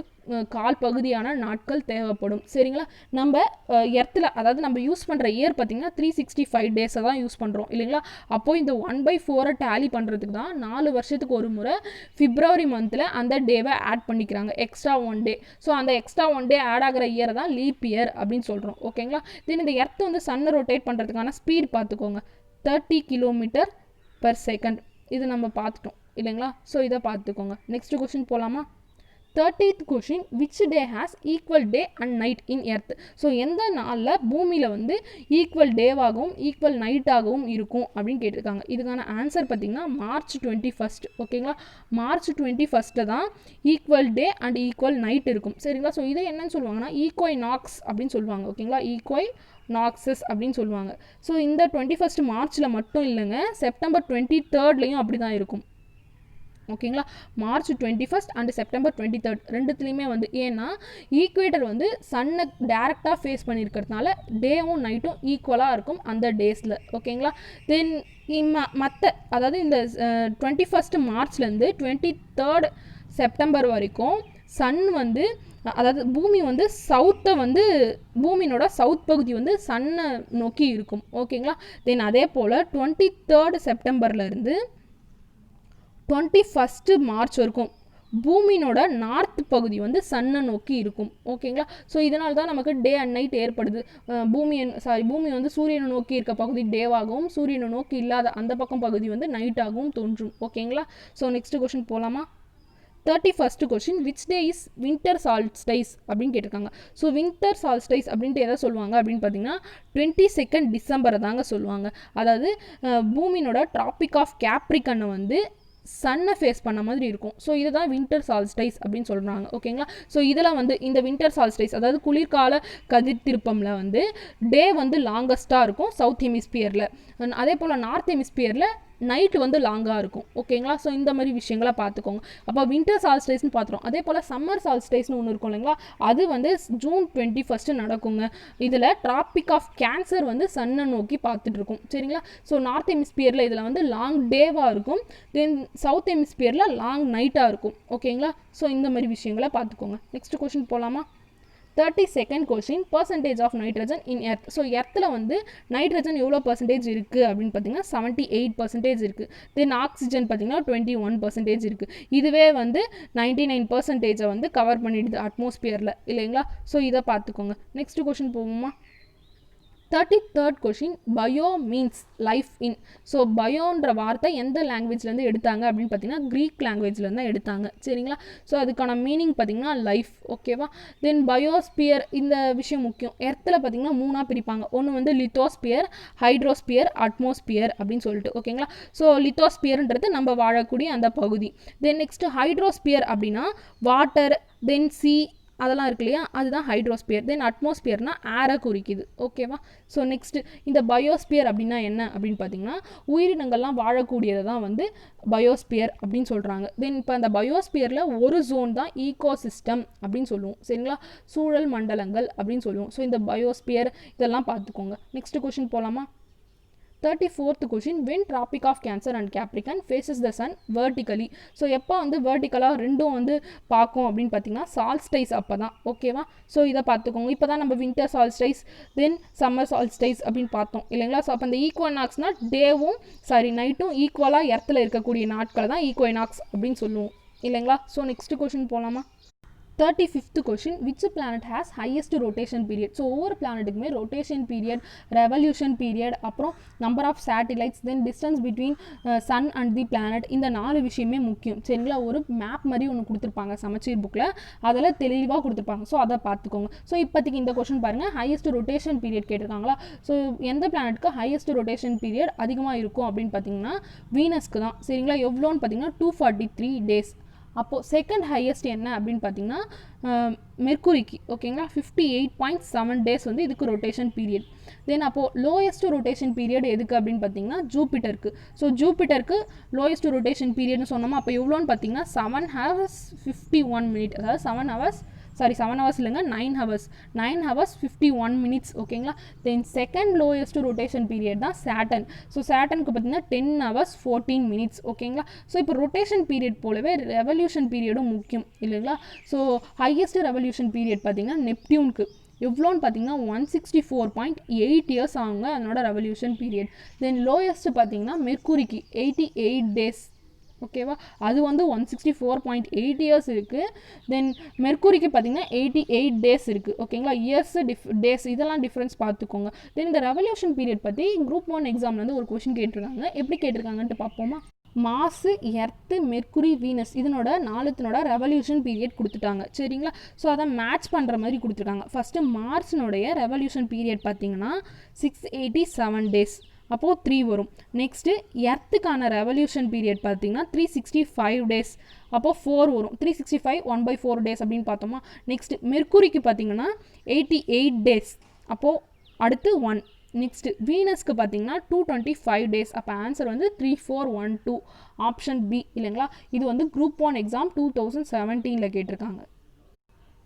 கால் பகுதியான நாட்கள் தேவைப்படும். சரிங்களா? நம்ம எர்த்தில், அதாவது நம்ம யூஸ் பண்ணுற இயர் பார்த்திங்கன்னா 365 டேஸை தான் யூஸ் பண்ணுறோம் இல்லைங்களா? அப்போது இந்த 1/4 டேலி பண்ணுறதுக்கு தான் 4 வருஷத்துக்கு ஒரு முறை பிப்ரவரி மந்தில் அந்த டேவை ஆட் பண்ணிக்கிறாங்க, எக்ஸ்ட்ரா 1 டே. ஸோ அந்த எக்ஸ்ட்ரா 1 டே ஆட் ஆகிற இயரை தான் லீப் இயர் அப்படின்னு சொல்கிறோம். ஓகேங்களா? தென் இந்த எர்த் வந்து சன்னை ரொட்டேட் பண்ணுறதுக்கான ஸ்பீட் பார்த்துக்கோங்க, 30 km/s. இது நம்ம பார்த்துட்டோம் இல்லைங்களா? ஸோ இதை பார்த்துக்கோங்க. நெக்ஸ்ட் கொஸ்டின் போகலாமா? 30th question, which day has equal day and night in earth? So எந்த நாளில் பூமியில் வந்து ஈக்குவல் டேவாகவும் ஈக்குவல் நைட்டாகவும் இருக்கும் அப்படின்னு கேட்டிருக்காங்க. இதுக்கான ஆன்சர் பார்த்திங்கன்னா March 21. ஓகேங்களா? March 21 தான் equal day and equal night இருக்கும். சரிங்களா? ஸோ இதை என்னன்னு சொல்லுவாங்கன்னா ஈக்வைநாக்ஸ் அப்படின்னு சொல்லுவாங்க. ஓகேங்களா? ஈக்வைநாக்ஸஸ் அப்படின்னு சொல்லுவாங்க. ஸோ இந்த 21 மார்ச்சில் மட்டும் இல்லைங்க, செப்டம்பர் 23லேயும் அப்படி தான் இருக்கும். ஓகேங்களா? March 21 அண்ட் செப்டம்பர் 23 ரெண்டுத்துலேயுமே வந்து, ஏன்னா ஈக்குவேட்டர் வந்து சன்னை டேரெக்டாக ஃபேஸ் பண்ணியிருக்கிறதுனால டேவும் நைட்டும் ஈக்குவலாக இருக்கும் அந்த டேஸில். ஓகேங்களா? தென் மற்ற, அதாவது இந்த 21 மார்ச்லேருந்து 23 செப்டம்பர் வரைக்கும் சன் வந்து, அதாவது பூமி வந்து சவுத்தை வந்து, பூமியோட சவுத் பகுதி வந்து சன்னை நோக்கி இருக்கும். ஓகேங்களா? தென் அதே போல் 23 செப்டம்பர்லேருந்து 21 மார்ச் வரைக்கும் பூமியோட நார்த் பகுதி வந்து சன்னை நோக்கி இருக்கும். ஓகேங்களா? ஸோ இதனால தான் நமக்கு டே அண்ட் நைட் ஏற்படுது. பூமி வந்து சூரியனை நோக்கி இருக்க பகுதி டேவாகவும், சூரியனை நோக்கி இல்லாத அந்த பக்கம் பகுதி வந்து நைட்டாகவும் தோன்றும். ஓகேங்களா? ஸோ நெக்ஸ்ட் கொஸ்டின் போகலாமா? 31st question, which day is winter solstice அப்படின்னு கேட்டிருக்காங்க. ஸோ வின்டர் சால்ஸ்டைஸ் அப்படின்ட்டு எதை சொல்லுவாங்க அப்படின்னு பார்த்தீங்கன்னா 22 டிசம்பரை தாங்க சொல்லுவாங்க. அதாவது பூமியோட டிராபிக் ஆஃப் கேப்ரிகனை வந்து சன்னை ஃபேஸ் பண்ண மாதிரி இருக்கும். ஸோ இதை தான் வின்டர் சால்ஸ்டைஸ் அப்படின்னு சொல்கிறாங்க. ஓகேங்களா? ஸோ இதில் வந்து இந்த வின்டர் சால்ஸ்டைஸ், அதாவது குளிர்கால கதிர் திருப்பமில் வந்து டே வந்து லாங்கஸ்ட்டாக இருக்கும் சவுத் ஹெமிஸ்பியரில். அதே போல் நார்த் ஹெமிஸ்பியரில் நைட்டு வந்து லாங்காக இருக்கும். ஓகேங்களா? ஸோ இந்த மாதிரி விஷயங்களை பார்த்துக்கோங்க. அப்போ வின்டர் சால்ஸ்டைஸ்னு பார்த்துரும். அதே போல் சம்மர் சால்ஸ்டைஸ்னு ஒன்று இருக்கும் இல்லைங்களா? அது வந்து June 21 நடக்குங்க. இதில் டிராபிக் ஆஃப் கேன்சர் வந்து சன்னை நோக்கி பார்த்துட்டு இருக்கும். சரிங்களா? ஸோ நார்த் ஹெமிஸ்பியரில் இதில் வந்து லாங் டேவாக இருக்கும், தென் சவுத் ஹெமிஸ்பியரில் லாங் நைட்டாக இருக்கும். ஓகேங்களா? ஸோ இந்த மாதிரி விஷயங்களை பார்த்துக்கோங்க. நெக்ஸ்ட் கொஸ்டின் போகலாமா? 32nd question, percentage of nitrogen in earth. So எர்த்தில் வந்து நைட்ரஜன் எவ்வளோ பர்சன்டேஜ் இருக்குது அப்படின்னு பார்த்தீங்கன்னா 78% இருக்குது. தென் ஆக்சிஜன் பார்த்தீங்கன்னா 21% இருக்குது. இதுவே வந்து 99% வந்து கவர் பண்ணிடுது அட்மாஸ்பியரில் இல்லைங்களா? ஸோ இதை பார்த்துக்கோங்க. நெக்ஸ்ட் கொஸ்டின் போவோமா? 33rd question, bio means life in. So பயோன்ற வார்த்தை எந்த லாங்குவேஜ்லேருந்து எடுத்தாங்க அப்படின்னு பார்த்தீங்கன்னா க்ரீக் லாங்குவேஜ்லேருந்து தான் எடுத்தாங்க. சரிங்களா? ஸோ அதுக்கான மீனிங் பார்த்தீங்கன்னா லைஃப். ஓகேவா? தென் பயோஸ்பியர், இந்த விஷயம் முக்கியம். எர்த்தில் பார்த்தீங்கன்னா 3ஆக பிரிப்பாங்க. ஒன்று வந்து லித்தோஸ்பியர், ஹைட்ரோஸ்பியர், அட்மாஸ்பியர் அப்படின்னு சொல்லிட்டு. ஓகேங்களா? ஸோ லித்தோஸ்பியர்ன்றது நம்ம வாழக்கூடிய அந்த பகுதி. தென் நெக்ஸ்ட் ஹைட்ரோஸ்பியர் அப்படின்னா வாட்டர், தென் சி, அதெல்லாம் இருக்கு இல்லையா, அதுதான் ஹைட்ரோஸ்பியர். தென் அட்மாஸ்பியர்னா ஏரை குறிக்குது. ஓகேவா? ஸோ நெக்ஸ்ட் இந்த பயோஸ்பியர் அப்படின்னா என்ன அப்படின்னு பார்த்தீங்கன்னா உயிரினங்கள்லாம் வாழக்கூடியதை தான் வந்து பயோஸ்பியர் அப்படின்னு சொல்கிறாங்க. தென் இப்போ அந்த பயோஸ்பியரில் ஒரு ஜோன் தான் ஈகோசிஸ்டம் அப்படின்னு சொல்லுவோம். சரிங்களா? சூழல் மண்டலங்கள் அப்படின்னு சொல்லுவோம். ஸோ இந்த பயோஸ்பியர் இதெல்லாம் பார்த்துக்கோங்க. நெக்ஸ்ட் கொஸ்டின் போகலாமா? 34th question, when tropic of cancer and capricorn faces the sun vertically. So எப்போ வந்து வெர்டிக்கலாக ரெண்டும் வந்து பார்க்கும் அப்படின்னு பார்த்தீங்கன்னா சால்ஸ்டைஸ் அப்போ தான். ஓகேவா? ஸோ இதை பார்த்துக்கோங்க. இப்போ தான் நம்ம வின்டர் சால்ஸ்டைஸ், தென் சம்மர் சால்ஸ்டைஸ் அப்படின்னு பார்த்தோம் இல்லைங்களா? ஸோ அப்போ அந்த ஈக்வனாக்ஸ்னால் டேவும் நைட்டும் ஈக்குவலாக எர்த்தில் இருக்கக்கூடிய நாட்களை தான் ஈக்வனாக்ஸ் அப்படின்னு சொல்லுவோம் இல்லைங்களா? ஸோ நெக்ஸ்ட் கொஷின் போகலாமா? 35th question, which planet has highest rotation period. So ஒவ்வொரு பிளானட்டுக்குமே ரொட்டேஷன் பீரியட், ரெவல்யூஷன் பீரியட், அப்புறம் number of satellites, then distance between sun and the planet, இந்த 4 விஷயமே முக்கியம். சரிங்களா? ஒரு மேப் மாதிரி ஒன்று கொடுத்துருப்பாங்க சமச்சீர் புக்கில், அதில் தெளிவாக கொடுத்துருப்பாங்க. ஸோ அதை பார்த்துக்கோங்க. ஸோ இப்போதைக்கு இந்த கொஷின் பாருங்கள், ஹையஸ்ட் ரொட்டேஷன் பீரியட் கேட்டிருக்காங்களா? ஸோ எந்த பிளானட்டுக்கு ஹையஸ்ட் ரொட்டேஷன் பீரியட் அதிகமாக இருக்கும் அப்படின்னு பார்த்தீங்கன்னா வீனஸ்க்கு தான். சரிங்களா? எவ்வளோன்னு பார்த்தீங்கன்னா 243 days. அப்போது செகண்ட் ஹையஸ்ட் என்ன அப்படின்னு பார்த்தீங்கன்னா மெர்க்குரிக்கு. ஓகேங்களா? 58.7 days வந்து இதுக்கு ரொட்டேஷன் பீரியட். தென் அப்போது லோயஸ்ட் ரொட்டேஷன் பீரியட் எதுக்கு அப்படின்னு பார்த்தீங்கன்னா ஜூபிட்டருக்கு. ஸோ ஜூபிட்டருக்கு லோயஸ்ட் ரொட்டேஷன் பீரியட்னு சொன்னோமா, அப்போ எவ்வளோன்னு பார்த்தீங்கன்னா 7 hours 51 minutes, அதாவது 7 hours சாரி 7 ஹவர்ஸ் இல்லைங்க 9 ஹவர்ஸ் 51 மினிட்ஸ் ஓகேங்களா. Then second lowest rotation period தான் சேட்டன். ஸோ சேட்டனுக்கு பார்த்தீங்கன்னா 10 ஹவர்ஸ் 14 மினிட்ஸ் ஓகேங்களா. ஸோ இப்போ ரொட்டேஷன் பீரியட் போலவே ரெவல்யூஷன் பீரியடும் முக்கியம் இல்லைங்களா. ஸோ ஹையஸ்ட் ரெவல்யூஷன் பீரியட் பார்த்தீங்கன்னா நெப்டியூனுக்கு எவ்வளோன்னு பார்த்தீங்கன்னா 164.8 இயர்ஸ் ஆகுங்க அதனோட ரெவல்யூஷன் பீரியட். தென் லோயஸ்ட் பார்த்தீங்கன்னா மெர்க்குரிக்கு 88 டேஸ் ஓகேவா, அது வந்து 164.8 இயர்ஸ் இருக்குது. தென் மெர்க்குரிக்கு பார்த்தீங்கன்னா 88 டேஸ் இருக்குது ஓகேங்களா. இயர்ஸ் டேஸ் இதெல்லாம் டிஃப்ரென்ஸ் பார்த்துக்கோங்க. தென் இந்த ரெவல்யூஷன் பீரியட் பற்றி குரூப் 1 எக்ஸாம்லேருந்து ஒரு கொஷின் கேட்டிருக்காங்க. எப்படி கேட்டிருக்காங்கன்ட்டு பார்ப்போமா. மாசு, எர்த்து, மெர்க்குரி, வீனஸ் இதனோட நாலுத்தினோட ரெவல்யூஷன் பீரியட் கொடுத்துட்டாங்க சரிங்களா. ஸோ அதை மேட்ச் பண்ணுற மாதிரி கொடுத்துருக்காங்க. ஃபஸ்ட்டு மார்ச்னுடைய ரெவல்யூஷன் பீரியட் பார்த்தீங்கன்னா 687 டேஸ், அப்போது 3 வரும். நெக்ஸ்ட்டு எர்த்துக்கான ரெவல்யூஷன் பீரியட் பார்த்தீங்கன்னா 365 டேஸ், அப்போது 4 வரும். 365 1/4 டேஸ் அப்படின்னு பார்த்தோமா. நெக்ஸ்ட்டு மெர்க்குரிக்கு பார்த்தீங்கன்னா 88 டேஸ், அப்போது அடுத்து 1. நெக்ஸ்ட்டு வீனஸ்க்கு பார்த்தீங்கன்னா 225 டேஸ், அப்போ ஆன்சர் வந்து 3412 ஆப்ஷன் பி இல்லைங்களா. இது வந்து குரூப் 1 எக்ஸாம் 2017 கேட்டிருக்காங்க.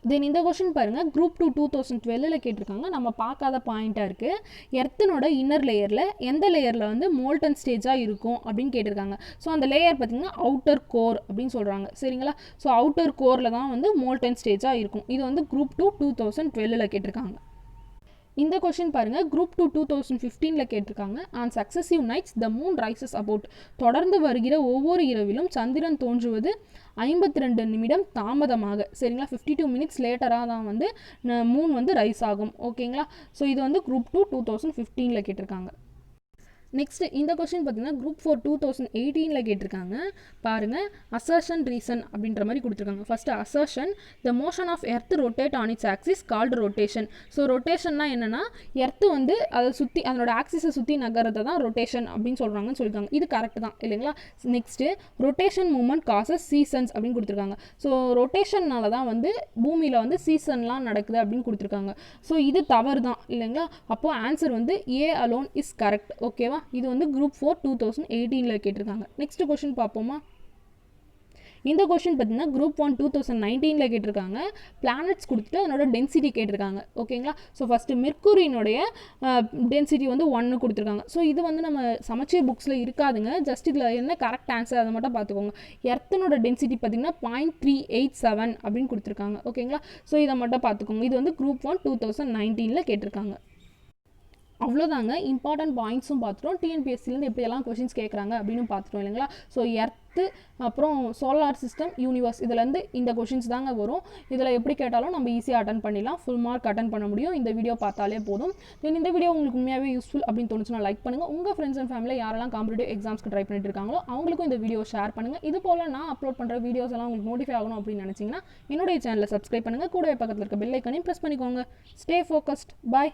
தென் இந்த கொஷின் பாருங்கள், குரூப் 2 2012 கேட்டிருக்காங்க. நம்ம பார்க்காத பாயிண்ட்டாக இருக்குது. எர்த்தனோட இன்னர் லேயரில் எந்த லேயரில் வந்து மோல்டன் ஸ்டேஜாக இருக்கும் அப்படின்னு கேட்டிருக்காங்க. ஸோ அந்த லேயர் பார்த்திங்கன்னா அவுட்டர் கோர் அப்படின்னு சொல்கிறாங்க சரிங்களா. ஸோ அவுட்டர் கோரில் தான் வந்து மோல்டன் ஸ்டேஜாக இருக்கும். இது வந்து குரூப் 2 2012 கேட்டிருக்காங்க. இந்த கொஷின் பாருங்கள், குரூப் 2 2015 கேட்டிருக்காங்க. On successive nights the moon rises about, தொடர்ந்து வருகிற ஒவ்வொரு இரவிலும் சந்திரன் தோன்றுவது 52 நிமிடம் தாமதமாக சரிங்களா. 52 மினிட்ஸ் லேட்டராக தான் வந்து மூன் வந்து ரைஸ் ஆகும் ஓகேங்களா. ஸோ இது வந்து குரூப் 2 2015 கேட்டிருக்காங்க. நெக்ஸ்ட் இந்த கொஸ்டின் பார்த்தீங்கன்னா குரூப் 4 2018 கேட்டிருக்காங்க. பாருங்கள், அசர்ஷன் ரீசன் அப்படின்ற மாதிரி கொடுத்துருக்காங்க. First assertion, the motion of earth rotate on its axis called rotation. So ரொட்டேஷன்னா என்னென்னா எர்த்து வந்து அதை சுற்றி அதனோட ஆக்சிஸை சுற்றி நகரத்தை தான் ரொட்டேஷன் அப்படின்னு சொல்கிறாங்கன்னு சொல்லியிருக்காங்க. இது கரெக்ட் தான் இல்லைங்களா. Next rotation movement causes seasons அப்படின்னு கொடுத்துருக்காங்க. ஸோ ரொட்டேஷன்னால தான் வந்து பூமியில் வந்து சீசன்லாம் நடக்குது அப்படின்னு கொடுத்துருக்காங்க. ஸோ இது தவறு தான் இல்லைங்களா. அப்போது ஆன்சர் வந்து ஏ அலோன் இஸ் கரெக்ட் ஓகேவா. இது வந்து குரூப் 4 2018 கேட்டிருக்காங்க. நெக்ஸ்ட் கொஸ்டின் பார்ப்போமா. இந்த கொஸ்டின் பார்த்தீங்கன்னா குரூப் 1 2019 கேட்டிருக்காங்க. பிளானட்ஸ் கொடுத்துட்டு அதனோட டென்சிட்டி கேட்டிருக்காங்க ஓகேங்களா. ஸோ ஃபஸ்ட்டு மெர்க்குரியினுடைய டென்சிட்டி வந்து 1 கொடுத்துருக்காங்க. ஸோ இது வந்து நம்ம சமச்சீர் புக்ஸில் இருக்காதுங்க. ஜஸ்ட் இதில் என்ன கரெக்ட் ஆன்சர் அதை மட்டும் பார்த்துக்கோங்க. எர்த்தனோட டென்சிட்டி பார்த்தீங்கன்னா 0.387 அப்படின்னு கொடுத்துருக்காங்க ஓகேங்களா. ஸோ இதை மட்டும் பார்த்துக்கோங்க. இது வந்து குரூப் 1 2019 கேட்டிருக்காங்க. அவ்வளோதாங்க, இம்பார்ட்டன்ட் பாயிண்ட்ஸும் பார்த்துட்டோம். டிஎன்பிஎஸ்சிலேருந்து எப்படியெல்லாம் கொஷின்ஸ் கேட்குறாங்க அப்படின்னு பார்த்துட்டோம் இல்லைங்களா. ஸோ எர்த்து அப்புறம் சோலார் சிஸ்டம், யூனிவர்ஸ் இதுலேருந்து இந்த கொஷின்ஸ் தாங்க வரும். இதில் எப்படி கேட்டாலும் நம்ம ஈஸியாக அட்டன் பண்ணிடலாம். ஃபுல் மார்க் அட்டன் பண்ண முடியும் இந்த வீடியோ பார்த்தாலே போதும். தென் இந்த வீடியோ உங்களுக்கு உண்மையாகவே யூஸ்ஃபுல் அப்படின்னு தோணுச்சுன்னா லைக் பண்ணுங்கள். உங்கள் ஃப்ரெண்ட்ஸ் அண்ட் ஃபேமிலியில் யாரெல்லாம் காம்படிட்டிவ் எக்ஸாம்ஸ்க்கு ட்ரை பண்ணிட்டு இருக்காங்களோ அவங்களுக்கும் இந்த வீடியோ ஷேர் பண்ணுங்கள். இது போல் நான் அப்லோட் பண்ணுற வீடியோஸ் எல்லாம் உங்களுக்கு நோட்டிஃபை ஆகணும் அப்படின்னு நினச்சிங்கன்னா என்னுடைய சேனலை சப்ஸ்கிரைப் பண்ணுங்கள். கூடவே பக்கத்தில் இருக்க பெல் ஐக்கனையும் ப்ரெஸ் பண்ணிக்கோங்க. Stay focused. பாய்.